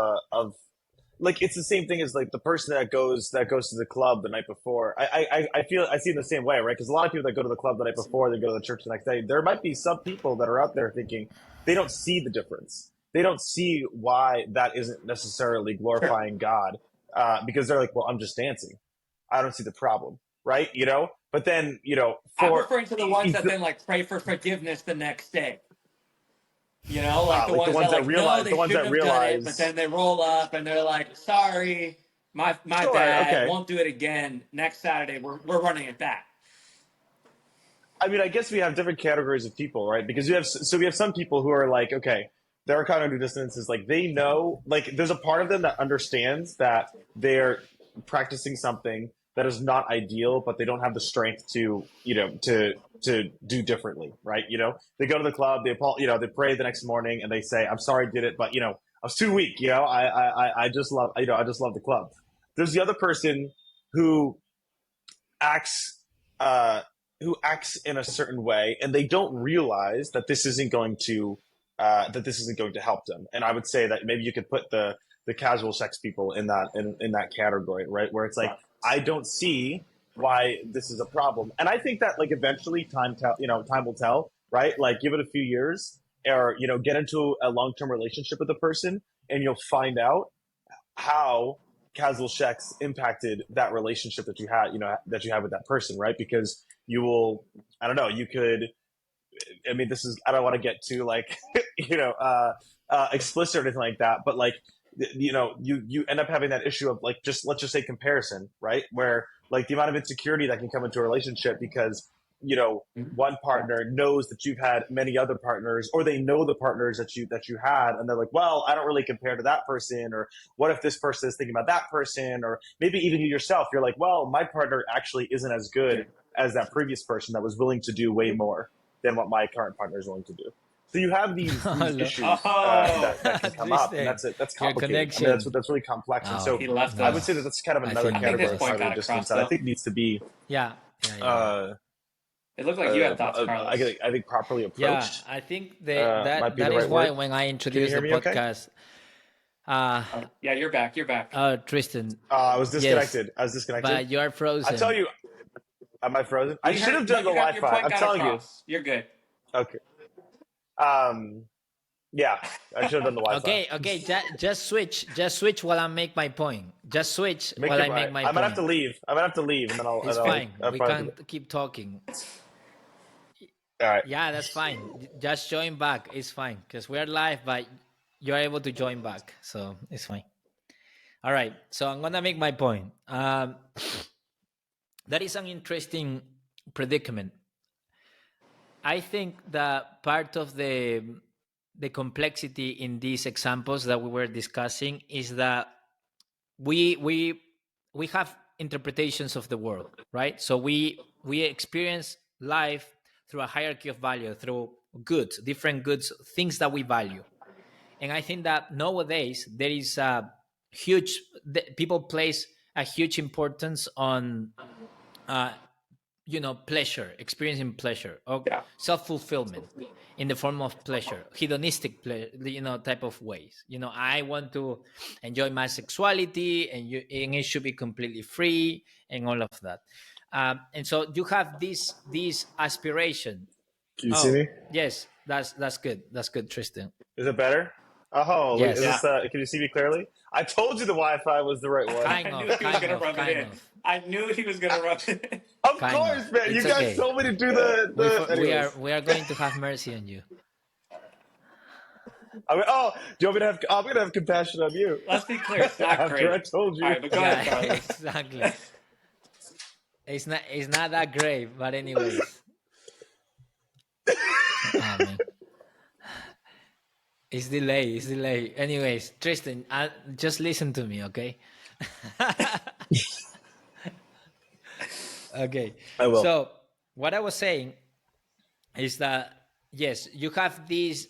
like it's the same thing as like the person that goes to the club the night before. I feel I see it the same way, right? Because a lot of people that go to the club the night before, they go to the church the next day. There might be some people that are out there thinking they don't see the difference. They don't see why that isn't necessarily Sure. glorifying God, because they're like, well, I'm just dancing. I don't see the problem, right? But then I'm for referring to the ones that then like pray for forgiveness the next day. Like the like the ones ones that that like no, realize they the ones shouldn't that have done it, but realize, then they roll up and they're like, sorry, my sure, bad, okay. won't do it again. Next Saturday, we're running it back. I mean, I guess we have different categories of people, right? Because we have some people who are like, okay, their cognitive dissonance is like they know, like there's a part of them that understands that they're practicing something that is not ideal, but they don't have the strength to do differently, right? They go to the club, they pray the next morning, and they say, "I'm sorry, I did it, but I was too weak. I just love I just love the club." There's the other person who acts. who acts in a certain way, and they don't realize that this isn't going to help them. And I would say that maybe you could put the casual sex people in that category, right? Where it's like, Right. I don't see why this is a problem. And I think that like eventually time will tell, right? Like give it a few years, or get into a long-term relationship with a person, and you'll find out how casual sex impacted that relationship that you had with that person, right? Because you will, I don't know, you could, I mean, this is, I don't want to get too like, explicit or anything like that, but like, you end up having that issue of like, let's just say comparison, right? Where like the amount of insecurity that can come into a relationship because, one Yeah. partner knows that you've had many other partners, or they know the partners that you had, and they're like, well, I don't really compare to that person, or what if this person is thinking about that person, or maybe even you yourself, you're like, well, my partner actually isn't as Yeah. good as that previous person that was willing to do way more than what my current partner is willing to do. So you have these Hello. issues Oh, that can come up, and Tristan, that's your complicated. I mean, connection. that's really complex, and Oh, so he left I would no. say that us. that's kind of I another I think think, this category of point cognitive got dissonance across that I though. think needs to be yeah, yeah, yeah, yeah. uh, It looked like you had thoughts, Carlos. I think properly Yeah, approached I think might be that the is right why word. when I Can you introduced hear the me? Okay. podcast, uh, Yeah, you're back. You're back. Tristan, I was yes, disconnected. I was disconnected. but you are I tell frozen. you, am I frozen? I We should heard have no. done the You got your Wi-Fi. point. I'm Got telling you. across. You're good. Okay. Um. Yeah, I should have done the Wi-Fi. Okay, okay, just switch while I make my point. Just switch Make while your I make point. my I might have to point. leave. I might have to leave, and then It's fine. I'll We probably. can't keep talking. All right. Yeah, that's fine. Just join back. It's fine because we're live, but you're able to join back, so it's fine. All right. So I'm gonna make my point. That is an interesting predicament. I think that part of the complexity in these examples that we were discussing is that we we we have interpretations of the world, right? So we experience life through a hierarchy of value, through goods, different goods, things that we value. And I think that nowadays there is a huge people place a huge importance on uh, pleasure, experiencing pleasure, or Yeah. self-fulfillment in the form of pleasure, hedonistic type of ways. I want to enjoy my sexuality, and it should be completely free, and all of that. And so you have this aspiration. Can you see Oh, me? yes, that's good. That's good, Tristan. Is it better? Oh, look, is Yes, Yeah. this? Can you see me clearly? I told you the Wi-Fi was the right one. kind I knew of, he was kind gonna of, rub it kind in. of, I knew he was gonna rub it in. Of kind of. course, man. You It's guys okay. told me to do We anyways. are we are going to have mercy on you. I mean, oh, do you want me to have? I'm gonna have compassion on you. Let's be clear. It's not After I great. told All you. right, but go Yeah, ahead, Carlos. exactly. It's not that great, but anyways. Oh man, it's delay. Anyways, Tristan, just listen to me, okay? Okay. I will. So what I was saying is that yes, you have these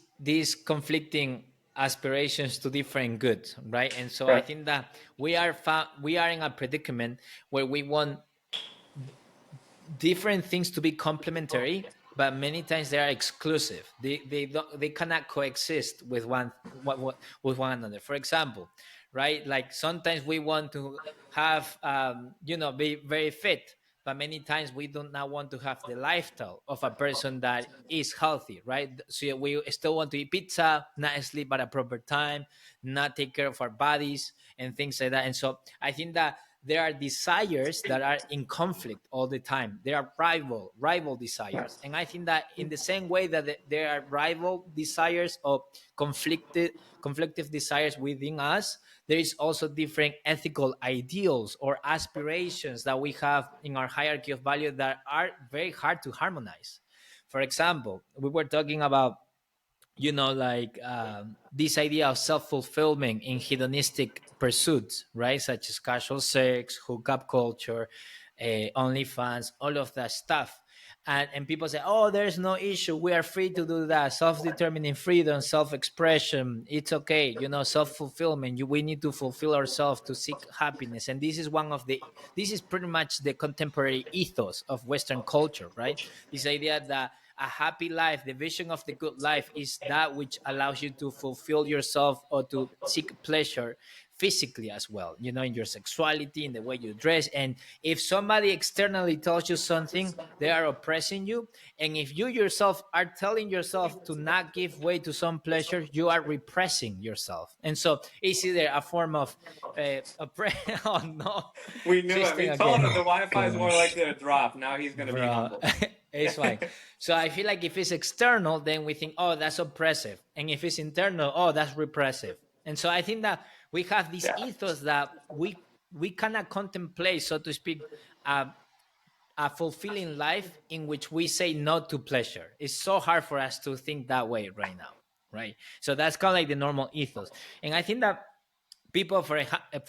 conflicting aspirations to different goods, right? And so I Right. think that we are in a predicament where we want different things to be complementary, but many times they are exclusive. They cannot coexist with with one another. For example, right, like sometimes we want to have be very fit, but many times we do not want to have the lifestyle of a person that is healthy, right? So we still want to eat pizza, not sleep at a proper time, not take care of our bodies and things like that. And so I think that there are desires that are in conflict all the time. There are rival desires, and I think that in the same way that there are rival desires or conflictive desires within us, there is also different ethical ideals or aspirations that we have in our hierarchy of value that are very hard to harmonize. For example, we were talking about like this idea of self-fulfillment in hedonistic pursuits, right, such as casual sex, hookup culture, OnlyFans, all of that stuff. And people say, oh, there's no issue, we are free to do that, self-determining freedom, self-expression, it's okay, self-fulfillment, we need to fulfill ourselves to seek happiness. And this is pretty much the contemporary ethos of Western culture, right? This idea that a happy life, the vision of the good life, is that which allows you to fulfill yourself or to seek pleasure physically as well, in your sexuality, in the way you dress. And if somebody externally tells you something, they are oppressing you. And if you yourself are telling yourself to not give way to some pleasure, you are repressing yourself. And so it's either a form of oh no, We knew it. Tristan We told again. him the Wi-Fi is more Gosh. likely to drop. Now he's going to be Bro, humble. it's fine. So I feel like if it's external, then we think, oh, that's oppressive. And if it's internal, oh, that's repressive. And so I think that we have this Yeah. ethos that we cannot contemplate, so to speak, a fulfilling life in which we say no to pleasure. It's so hard for us to think that way right now, right? So that's kind of like the normal ethos. And I think that people, for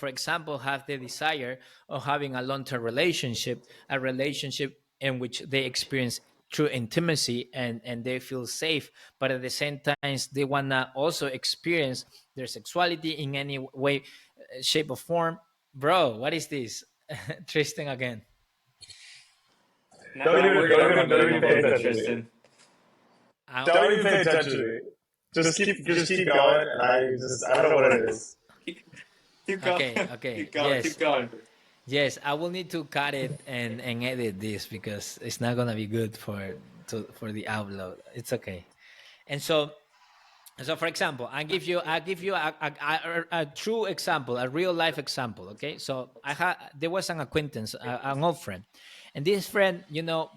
example, have the desire of having a long-term relationship, a relationship in which they experience true intimacy and they feel safe, but at the same time they want to also experience their sexuality in any way, shape or form. Bro, what is this? Tristan again. Now we're going to rub it Don't in a even pay little bit, attention to me. Tristan. Don't even pay attention to me. Just keep going. And I don't know what it is. Keep going. Okay, Keep going. yes. Keep going. Yes, I will need to cut it and edit this because it's not gonna be good for the upload. It's okay. And so for example, I give you a true example, a real life example. Okay, so there was an acquaintance, an old friend, and this friend,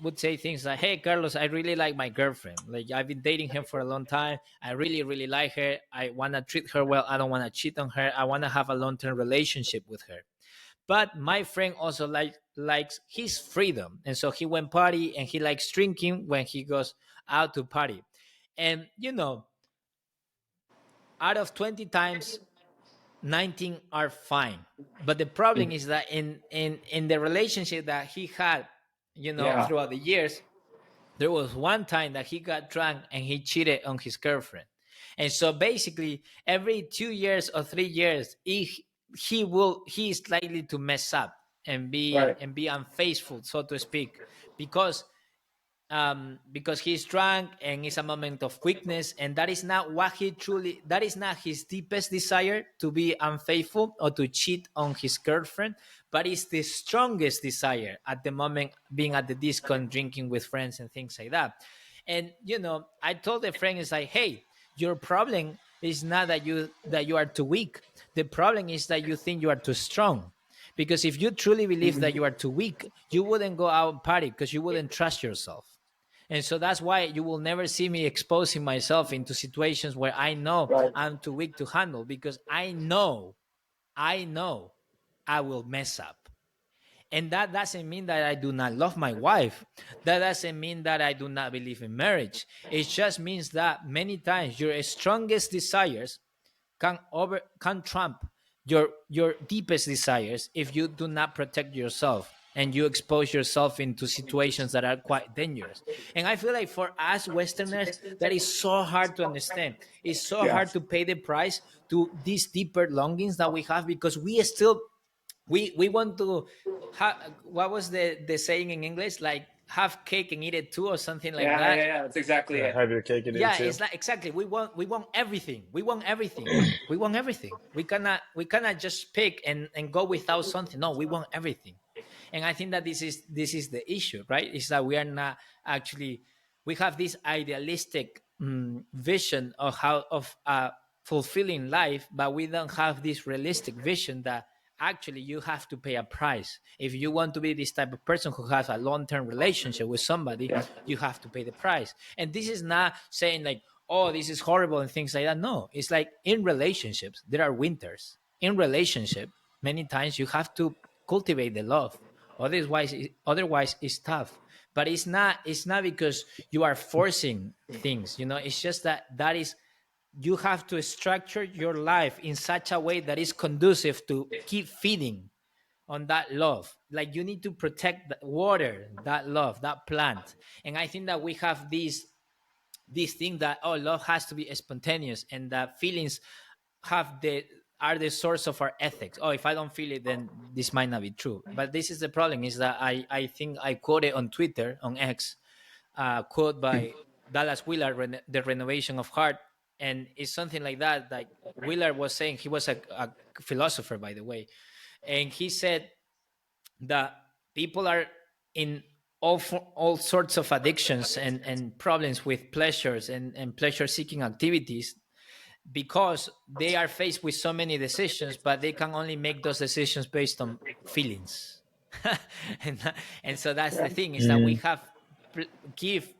would say things like, "Hey, Carlos, I really like my girlfriend. Like, I've been dating her for a long time. I really, really like her. I wanna treat her well. I don't wanna cheat on her. I wanna have a long-term relationship with her." But my friend also likes his freedom, and so he went party and he likes drinking when he goes out to party. And out of 20 times, 19 are fine. But the problem is that in the relationship that he had, Yeah. throughout the years, there was one time that he got drunk and he cheated on his girlfriend. And so basically every 2 years or 3 years, he is likely to mess up and Right. be unfaithful, so to speak, because he's drunk and it's a moment of weakness, and that is not his deepest desire to be unfaithful or to cheat on his girlfriend, but it's the strongest desire at the moment, being at the disco and drinking with friends and things like that. And I told the friend, it's like, hey, your problem is not that you are too weak. The problem is that you think you are too strong. Because if you truly believe that you are too weak, you wouldn't go out and party because you wouldn't trust yourself. And so that's why you will never see me exposing myself into situations where I know Right. I'm too weak to handle, because I know I will mess up. And that doesn't mean that I do not love my wife. That doesn't mean that I do not believe in marriage. It just means that many times your strongest desires can trump your deepest desires if you do not protect yourself and you expose yourself into situations that are quite dangerous. And I feel like for us Westerners, that is so hard to understand. It's so Yeah. hard to pay the price to these deeper longings that we have, because we still we want to what was the saying in English, like have cake and eat it too, or something like Yeah. that. Yeah. Yeah. That's exactly Yeah, it. have your cake and eat it Yeah, too. it's like, exactly, we want everything. We cannot just pick and go without something. No, we want everything. And I think that this is the issue, right? Is that we are not actually, we have this idealistic vision of how of fulfilling life, but we don't have this realistic vision that actually you have to pay a price. If you want to be this type of person who has a long-term relationship with somebody, Yeah. you have to pay the price. And this is not saying like, oh, this is horrible and things like that. No, it's like in relationships there are winters. In relationship, many times you have to cultivate the love. Otherwise it's tough. But it's not because you are forcing things. It's just that is, you have to structure your life in such a way that is conducive to keep feeding on that love. Like you need to protect the water, that love, that plant. And I think that we have this thing that, oh, love has to be spontaneous, and that feelings have the are the source of our ethics. Oh, if I don't feel it, then this might not be true. But this is the problem, is that I think I quoted on Twitter, on X, quote by Dallas Willard, The Renovation of Heart. And it's something like that. Like Willard was saying, he was a philosopher, by the way. And he said that people are in all sorts of addictions and problems with pleasures and pleasure seeking activities, because they are faced with so many decisions, but they can only make those decisions based on feelings. and, and so that's the thing, is that we Mm. have give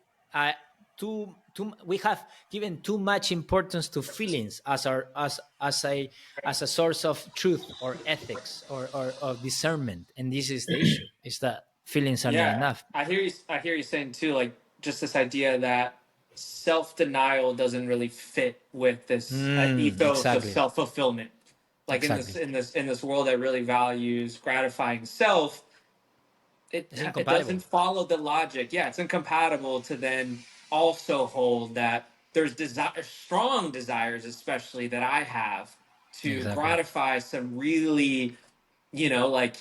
we have given too much importance to feelings as our as a source of truth or ethics or discernment. And this is the issue, is that feelings are not Yeah, enough. I hear you saying too, like just this idea that self denial doesn't really fit with this ethos of Exactly. self fulfillment. Like Exactly. in this world that really values gratifying self, It's it doesn't incompatible. follow the logic. Yeah, it's incompatible to then also hold that there's desire, strong desires, especially that I have to Exactly. gratify some really, like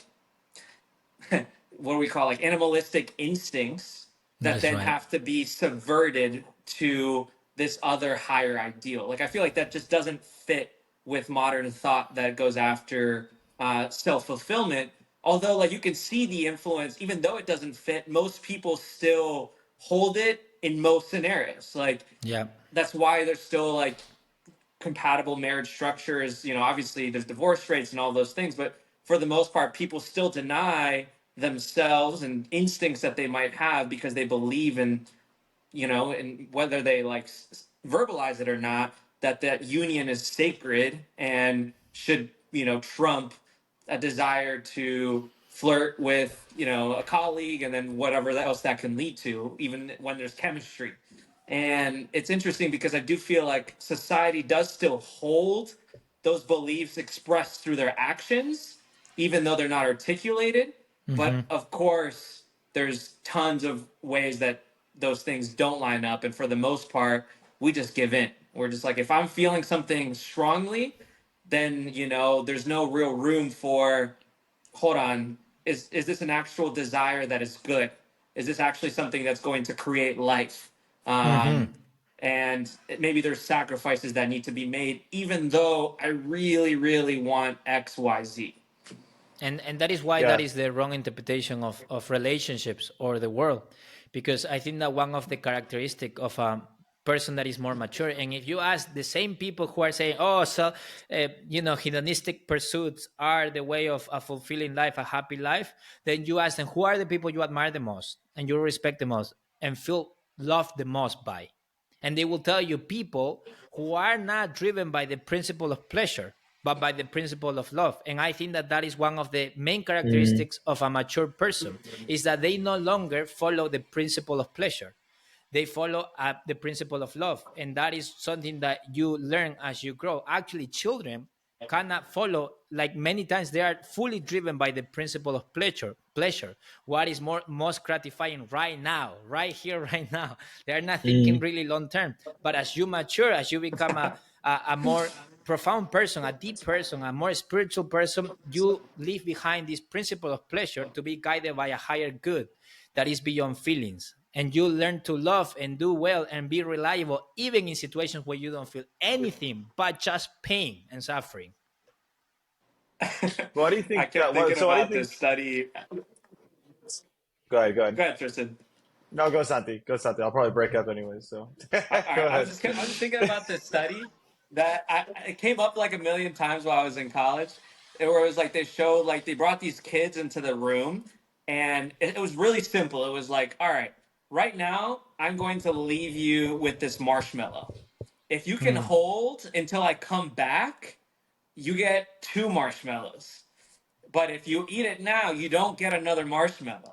what do we call, like animalistic instincts that That's then right. have to be subverted to this other higher ideal. Like I feel like that just doesn't fit with modern thought that goes after self fulfillment. Although like you can see the influence, even though it doesn't fit, most people still hold it in most scenarios. Like Yeah. that's why there's still like compatible marriage structures. Obviously there's divorce rates and all those things, but for the most part, people still deny themselves and instincts that they might have because they believe in, and whether they like verbalize it or not, that union is sacred and should, trump a desire to flirt with, a colleague and then whatever else that can lead to, even when there's chemistry. And it's interesting because I do feel like society does still hold those beliefs expressed through their actions, even though they're not articulated. But Hmm. of course, there's tons of ways that those things don't line up. And for the most part, we just give in. We're just like, if I'm feeling something strongly, then, there's no real room for, hold on, is this an actual desire that is good? Is this actually something that's going to create life? Hmm. And maybe there's sacrifices that need to be made, even though I really, really want X, Y, Z. And that is why that Yeah. is the wrong interpretation of relationships or the world, because I think that one of the characteristic of a person that is more mature, and if you ask the same people who are saying, oh, so hedonistic pursuits are the way of a fulfilling life, a happy life, then you ask them, who are the people you admire the most and you respect the most and feel loved the most by? And they will tell you people who are not driven by the principle of pleasure, but by the principle of love. And I think that that is one of the main Mm. characteristics of a mature person, is that they no longer follow the principle of pleasure. They follow the principle of love. And that is something that you learn as you grow. Actually, children cannot follow, like many times they are fully driven by the principle of pleasure, what is most gratifying right now, right here, right now. They are not thinking Mm. really long term. But as you mature, as you become a more profound person, a deep person, a more spiritual person, you leave behind this principle of pleasure to be guided by a higher good that is beyond feelings. And you learn to love and do well and be reliable, even in situations where you don't feel anything but just pain and suffering. What do you I think? kept thinking So what do you about think? this study. Go ahead. Go Go ahead. ahead, Tristan. No, go Santi. Go Santi. I'll probably break up anyway. So All go right, ahead. I was just thinking about this study that it came up like a million times while I was in college, where it was like they showed, like they brought these kids into the room, and it was really simple. It was like, all right, right now I'm going to leave you with this marshmallow. If you can Hmm. hold until I come back, you get two marshmallows. But if you eat it now, you don't get another marshmallow.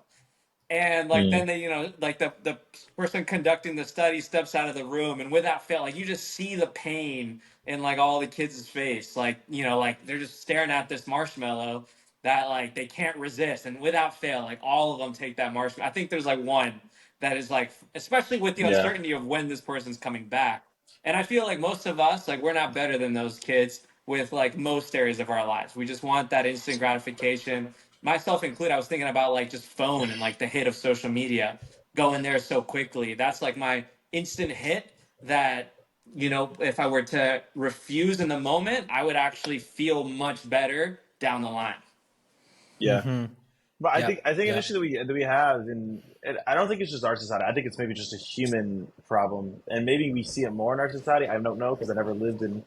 And like Mm. then they, like the person conducting the study steps out of the room, and without fail, like you just see the pain in like all the kids' face, like like they're just staring at this marshmallow, that like they can't resist, and without fail, like all of them take that marshmallow. I think there's like one that is like, especially with the Yeah. uncertainty of when this person's coming back. And I feel like most of us, like we're not better than those kids with like most areas of our lives. We just want that instant gratification. Myself included, I was thinking about like just phone and like the hit of social media going there so quickly. That's like my instant hit that, if I were to refuse in the moment, I would actually feel much better down the line. Yeah. But I Yep. think an Yep. issue that we have, and I don't think it's just our society. I think it's maybe just a human problem, and maybe we see it more in our society. I don't know because I never lived in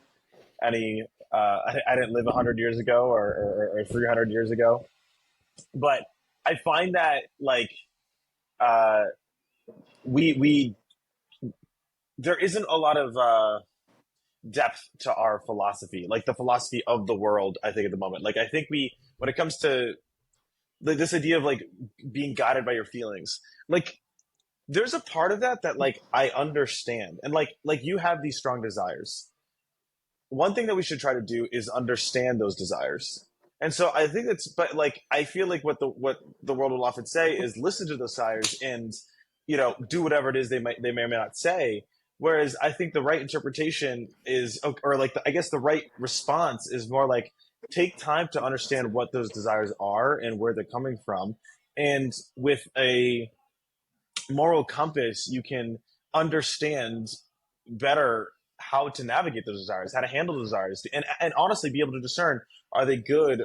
any. I didn't live 100 years ago or 300 years ago, but I find that like uh, we there isn't a lot of depth to our philosophy, like the philosophy of the world. I think at the moment, like I think we when it comes to this idea of like being guided by your feelings, like there's a part of that like I understand, and like you have these strong desires. One thing that we should try to do is understand those desires. And so I think that's, but like I feel like what the world will often say is listen to those desires and do whatever it is they may or may not say. Whereas I think the right interpretation is, or like I guess the right response is more like take time to understand what those desires are and where they're coming from, and with a moral compass, you can understand better how to navigate those desires, how to handle those desires, and honestly be able to discern, are they good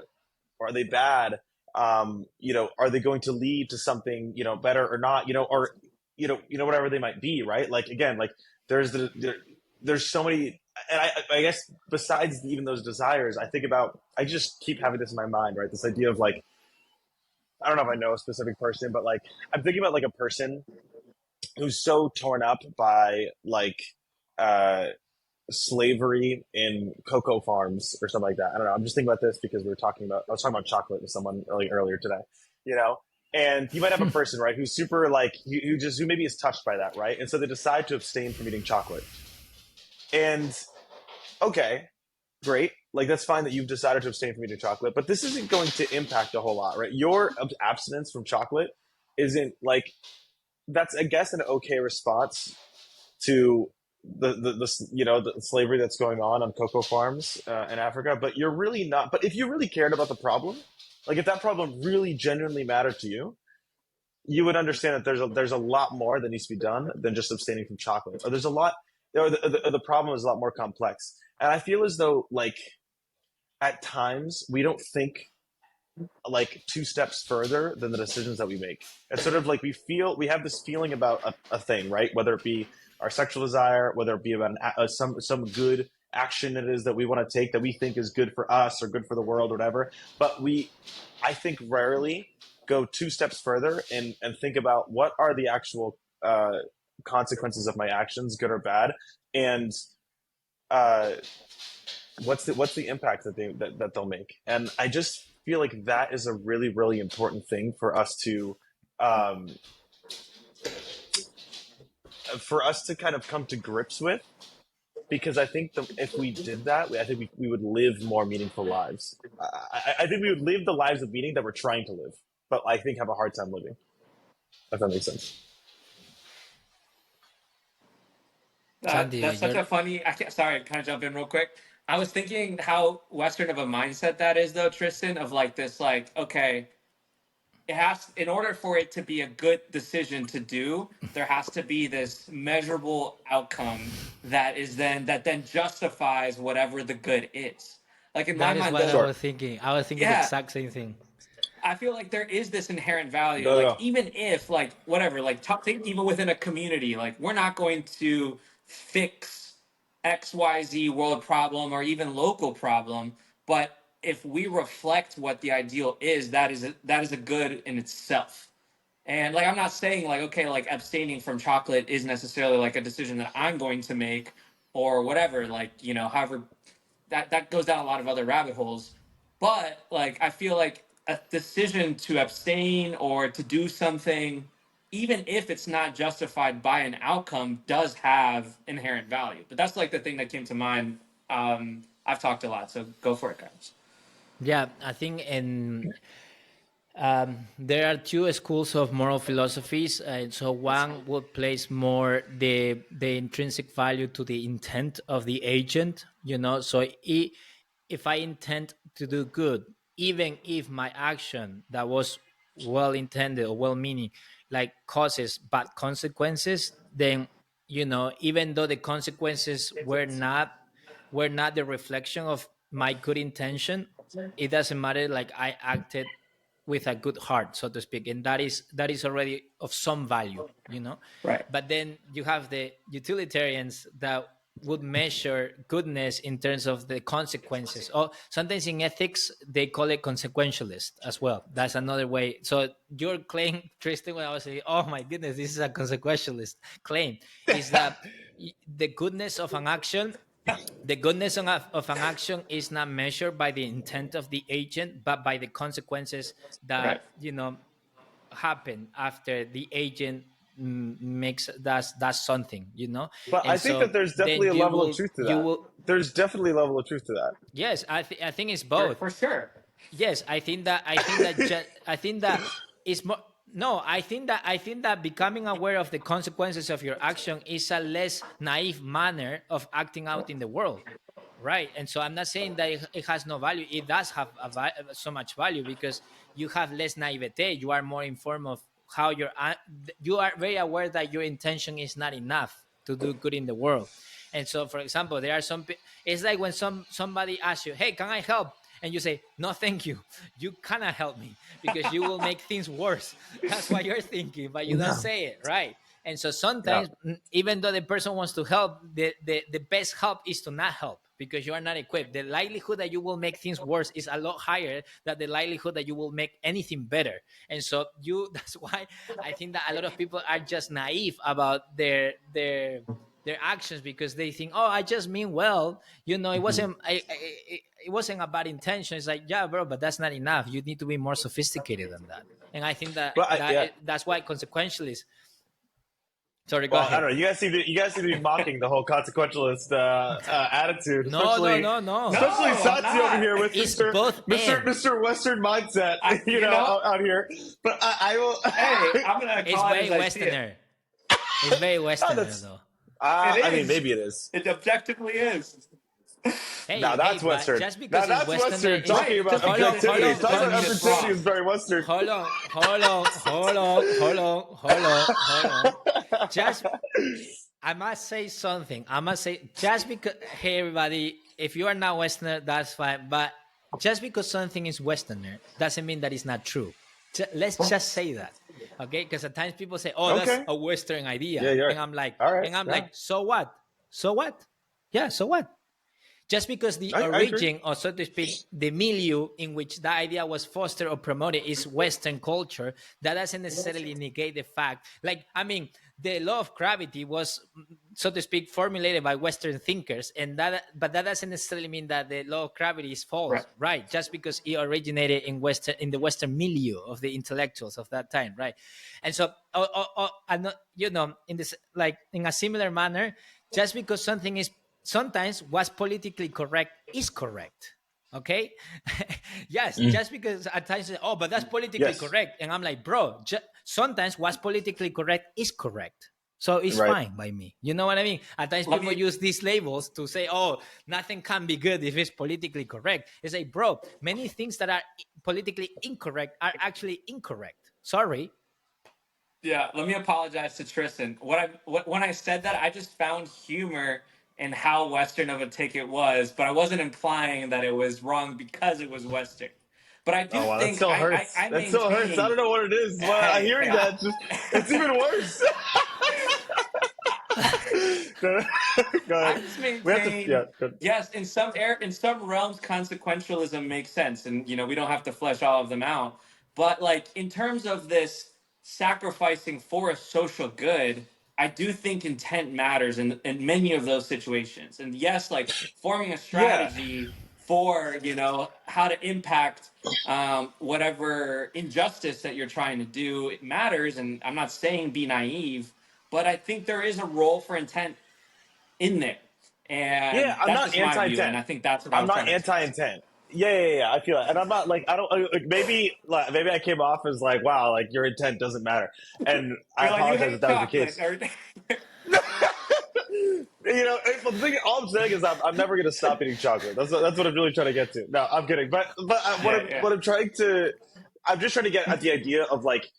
or are they bad? Are they going to lead to something better or not? Or whatever they might be, right? Like again, like there's so many, and I guess besides even those desires, I just keep having this in my mind, right? This idea of like I don't know if I know a specific person, but like I'm thinking about like a person who's so torn up by like uh, slavery in cocoa farms or something like that. I don't know. I'm just thinking about this because I was talking about chocolate with someone earlier today, you know. And you might have a person, right, who's super like who maybe is touched by that, right? And so they decide to abstain from eating chocolate. And okay, great. Like that's fine that you've decided to abstain from eating chocolate, but this isn't going to impact a whole lot, right? Your abstinence from chocolate isn't like that's I guess an okay response to the slavery that's going on cocoa farms in Africa. But you're really not. But if you really cared about the problem, like if that problem really genuinely mattered to you, you would understand that there's a lot more that needs to be done than just abstaining from chocolate. Or there's a lot. The problem is a lot more complex. And I feel as though like at times we don't think like two steps further than the decisions that we make. It's sort of like we have this feeling about a thing, right? Whether it be our sexual desire, whether it be about some good action it is that we want to take that we think is good for us or good for the world or whatever. But I think, rarely go two steps further and think about what are the actual consequences of my actions, good or bad, and uh, what's the impact that they'll make. And I just feel like that is a really really important thing um, for us to kind of come to grips with, because I think if we did that, I think we would live more meaningful lives. I think we would live the lives of meaning that we're trying to live, but I think have a hard time living, if that makes sense. Santi, That's such you're a funny. I can't. Sorry, can I jump in real quick? I was thinking how Western of a mindset that is, though, Tristan. Of like this, like okay, it has in order for it to be a good decision to do, there has to be this measurable outcome that then justifies whatever the good is. Like in my that is mind, what I though, Sure. was thinking. I was thinking the yeah, exact same thing. I feel like there is this inherent value. Go Like go. even if like whatever, like think even within a community, like we're not going to fix XYZ world problem or even local problem, but if we reflect what the ideal is, that is a good in itself. And like I'm not saying like okay, like abstaining from chocolate is necessarily like a decision that I'm going to make or whatever, like however that goes down a lot of other rabbit holes. But like I feel like a decision to abstain or to do something, even if it's not justified by an outcome, does have inherent value. But that's like the thing that came to mind. I've talked a lot, so go for it, guys. Yeah, I think there are two schools of moral philosophies. So one would place more the intrinsic value to the intent of the agent. So if I intend to do good, even if my action that was well intended or well meaning, like causes bad consequences, then even though the consequences were not the reflection of my good intention, it doesn't matter. Like I acted with a good heart, so to speak, and that is already of some value. Right. But then you have the utilitarians that would measure goodness in terms of the consequences, or sometimes in ethics they call it consequentialist as well. That's another way. So your claim, Tristan, when I was saying, oh my goodness, this is a consequentialist claim, is that the goodness of an action, of an action is not measured by the intent of the agent, but by the consequences that Right. happen after the agent makes does something. But I And think that so there's then definitely a you level of will truth to you that. will There's definitely a level of truth to that. yes, I think it's For, both. for sure. Yes, I think that is more. No, I think that becoming aware of the consequences of your action is a less naive manner of acting out in the world, right? And so I'm not saying that it has no value. It does have so much value, because you have less naivete. You are more informed of how you are very aware that your intention is not enough to do good in the world. And so, for example, there are it's like when somebody asks you, hey, can I help? And you say, no, thank you, you cannot help me, because you will make things worse. That's what you're thinking, but you don't Yeah. say it, right? And so Yeah. sometimes, even though the person wants to help, the best help is to not help, because you are not equipped. The likelihood that you will make things worse is a lot higher than the likelihood that you will make anything better. And so that's why I think that a lot of people are just naive about their actions, because they think, oh, I just mean well. It wasn't it wasn't a bad intention. It's like, yeah, bro, but that's not enough. You need to be more sophisticated than that. And I think that But yeah. that's why consequentialist. Sorry, go Well, I ahead. don't know. You guys seem to be mocking the whole consequentialist attitude, No, no, especially no, no. especially No, I'm Satsi over not. here with It's Mister both Mister and. Mister Western mindset. I, you know, Out here. But I hey, will. I'm gonna It's call it very as I see it. Westerner. It's very Oh, Westerner, that's. though. It I mean, is. maybe it is. It objectively is. Hey, Now hey, that's but Western. just Now because it's that's Westerner Western. is. Talking Right. about Just Hold because on, it's hold objectivity. on, is Talking hold doesn't about mean on. it's objectivity wrong. is very Western. Hold on, hold on, hold on, hold on, hold on, hold on. Just, I must say something. I must say, just because, hey, everybody, if you are not Westerner, that's fine. But just because something is Westerner doesn't mean that it's not true. Let's just say that, okay? Because at times people say, "Oh, that's Okay. a Western Yeah, idea," you're right. and I'm like, All right. Yeah. so what? So what? Yeah, so what? Just because the I agree. origin, or so to speak, the milieu in which that idea was fostered or promoted is Western culture, that doesn't necessarily negate the fact. Like, I mean, the law of gravity was, so to speak, formulated by Western thinkers, but that doesn't necessarily mean that the law of gravity is Right. false, right? Just because it originated in the Western milieu of the intellectuals of that time, right? And so, and, in this, like in a similar manner, just because something is sometimes what's politically correct is correct. Okay. Yes, Mm. just because at times say, oh, but that's politically Yes. correct, and I'm like, bro, sometimes what's politically correct is correct, so it's Right. fine by me. You know what I mean? At times Let people me. use these labels to say, oh, nothing can be good if it's politically correct. It's like, bro, many things that are politically incorrect are actually incorrect. Sorry. Yeah. Let me apologize to Tristan. When I said that, I just found humor in how Western of a take it was, but I wasn't implying that it was wrong because it was Western. But I do Oh wow, that think still I, hurts. I, I That still hurts. I maintain. don't know what it is. But Hey, hearing that, it's even worse. Go I ahead. just We have to. Yeah. maintain, Good. yes, in some realms, consequentialism makes sense, and we don't have to flesh all of them out. But like in terms of this sacrificing for a social good, I do think intent matters in many of those situations. And yes, like forming a Yeah. strategy for how to impact whatever injustice that you're trying to do, it matters. And I'm not saying be naive, but I think there is a role for intent in there. Yeah. And I'm that's not just my view. And anti-intent. I think that's what I I'm was trying not to express. anti-intent. Yeah. I feel it, and I'm not like I don't like, maybe I came off as like, wow, like your intent doesn't matter, and I You're like, you apologize if hate that was the chocolate. case. Everything. Well, the thing, all I'm saying is I'm never going to stop eating chocolate. That's what I'm really trying to get to. No, I'm kidding. But Yeah, yeah. I'm just trying to get at the idea of like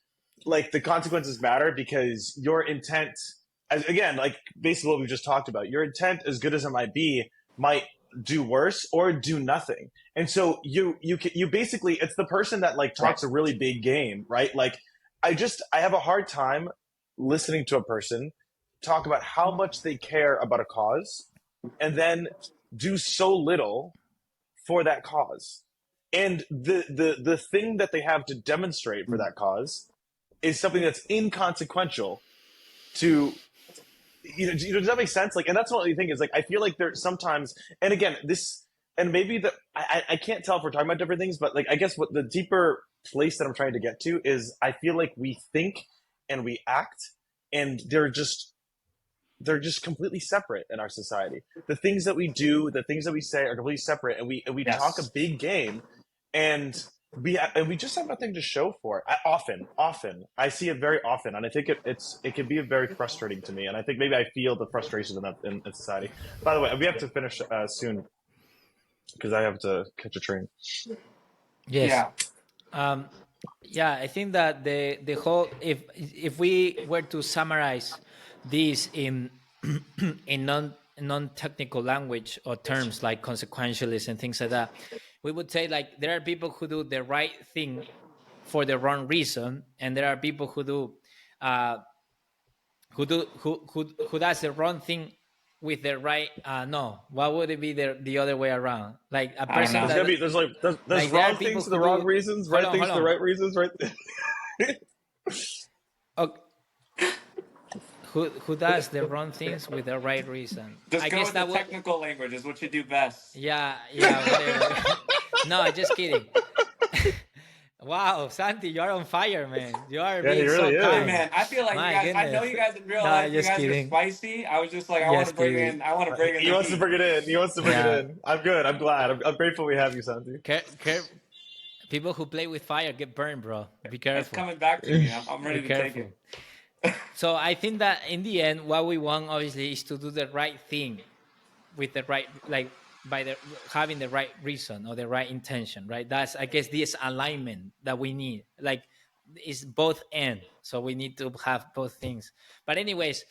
the consequences matter because your intent, as again, like basically what we just talked about, your intent, as good as it might be, might do worse or do nothing. And so you basically, it's the person that like Right. talks a really big game, right? Like I have a hard time listening to a person talk about how much they care about a cause and then do so little for that cause. And the thing that they have to demonstrate for that cause is something that's inconsequential to does that make sense? Like, and that's what the thing is. Like, I feel like there's sometimes, and again, this, and maybe I can't tell if we're talking about different things, but like, I guess what the deeper place that I'm trying to get to is, I feel like we think and we act, and they're just completely separate in our society. The things that we do, the things that we say are completely separate, and we talk a Yes. big game, and we just have nothing to show for it. Often, I see it very often, and I think it can be very frustrating to me. And I think maybe I feel the frustration in society. By the way, we have to finish soon because I have to catch a train. Yes. Yeah. Um, yeah, I think that the whole, if we were to summarize this in in non technical language or terms like consequentialist and things like that, we would say like there are people who do the right thing for the wrong reason, and there are people uh, who does the wrong thing with the right. No, what would it be the other way around? Like a I don't person know. that, There's like there are wrong people things for who the wrong do. reasons, Hold right on, things hold for the on. right reasons, right? Okay, who does the wrong things with the right reason? Just I go guess with the that would. technical language is what you do best. Yeah, whatever. No, just kidding. Wow, Santi, you're on fire, man. You are Yeah, he being so really Hey is. kind. man, I feel like you My guys. I know goodness. you guys in real No, life. You just guys are kidding. spicy. I was just like, I want to Just bring kidding. in. I want to bring in He the wants to heat. bring it in. He wants to bring it Yeah. in. I'm good. I'm glad. I'm grateful we have you, Santi. People who play with fire get burned, bro. Be It's careful. coming back to me. I'm Be ready to take careful. it. So I think that in the end, what we want obviously is to do the right thing with the right, like by the having the right reason or the right intention, right? That's, I guess, this alignment that we need. Like, it's both end, so we need to have both things. But anyways,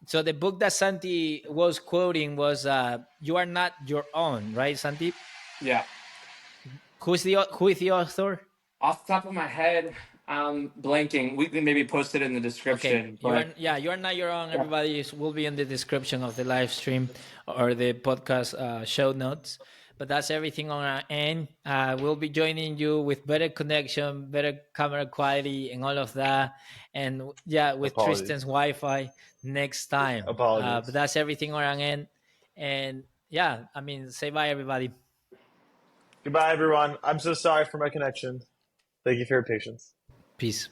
so the book that Santi was quoting was "You Are Not Your Own," right, Santi? Yeah. Who is the author? Off the top of my head, I'm blanking. We can maybe post it in the Okay, description. But you are not your own. yeah. Everybody will be in the description of the live stream or the podcast show notes. But that's everything on our end. We'll be joining you with better connection, better camera quality, and all of that. And yeah, with Apologies. Tristan's Wi-Fi next time. But Apologies. that's everything on our end. And yeah, I mean, say bye, everybody. Goodbye, everyone. I'm so sorry for my connection. Thank you for your patience. Peace.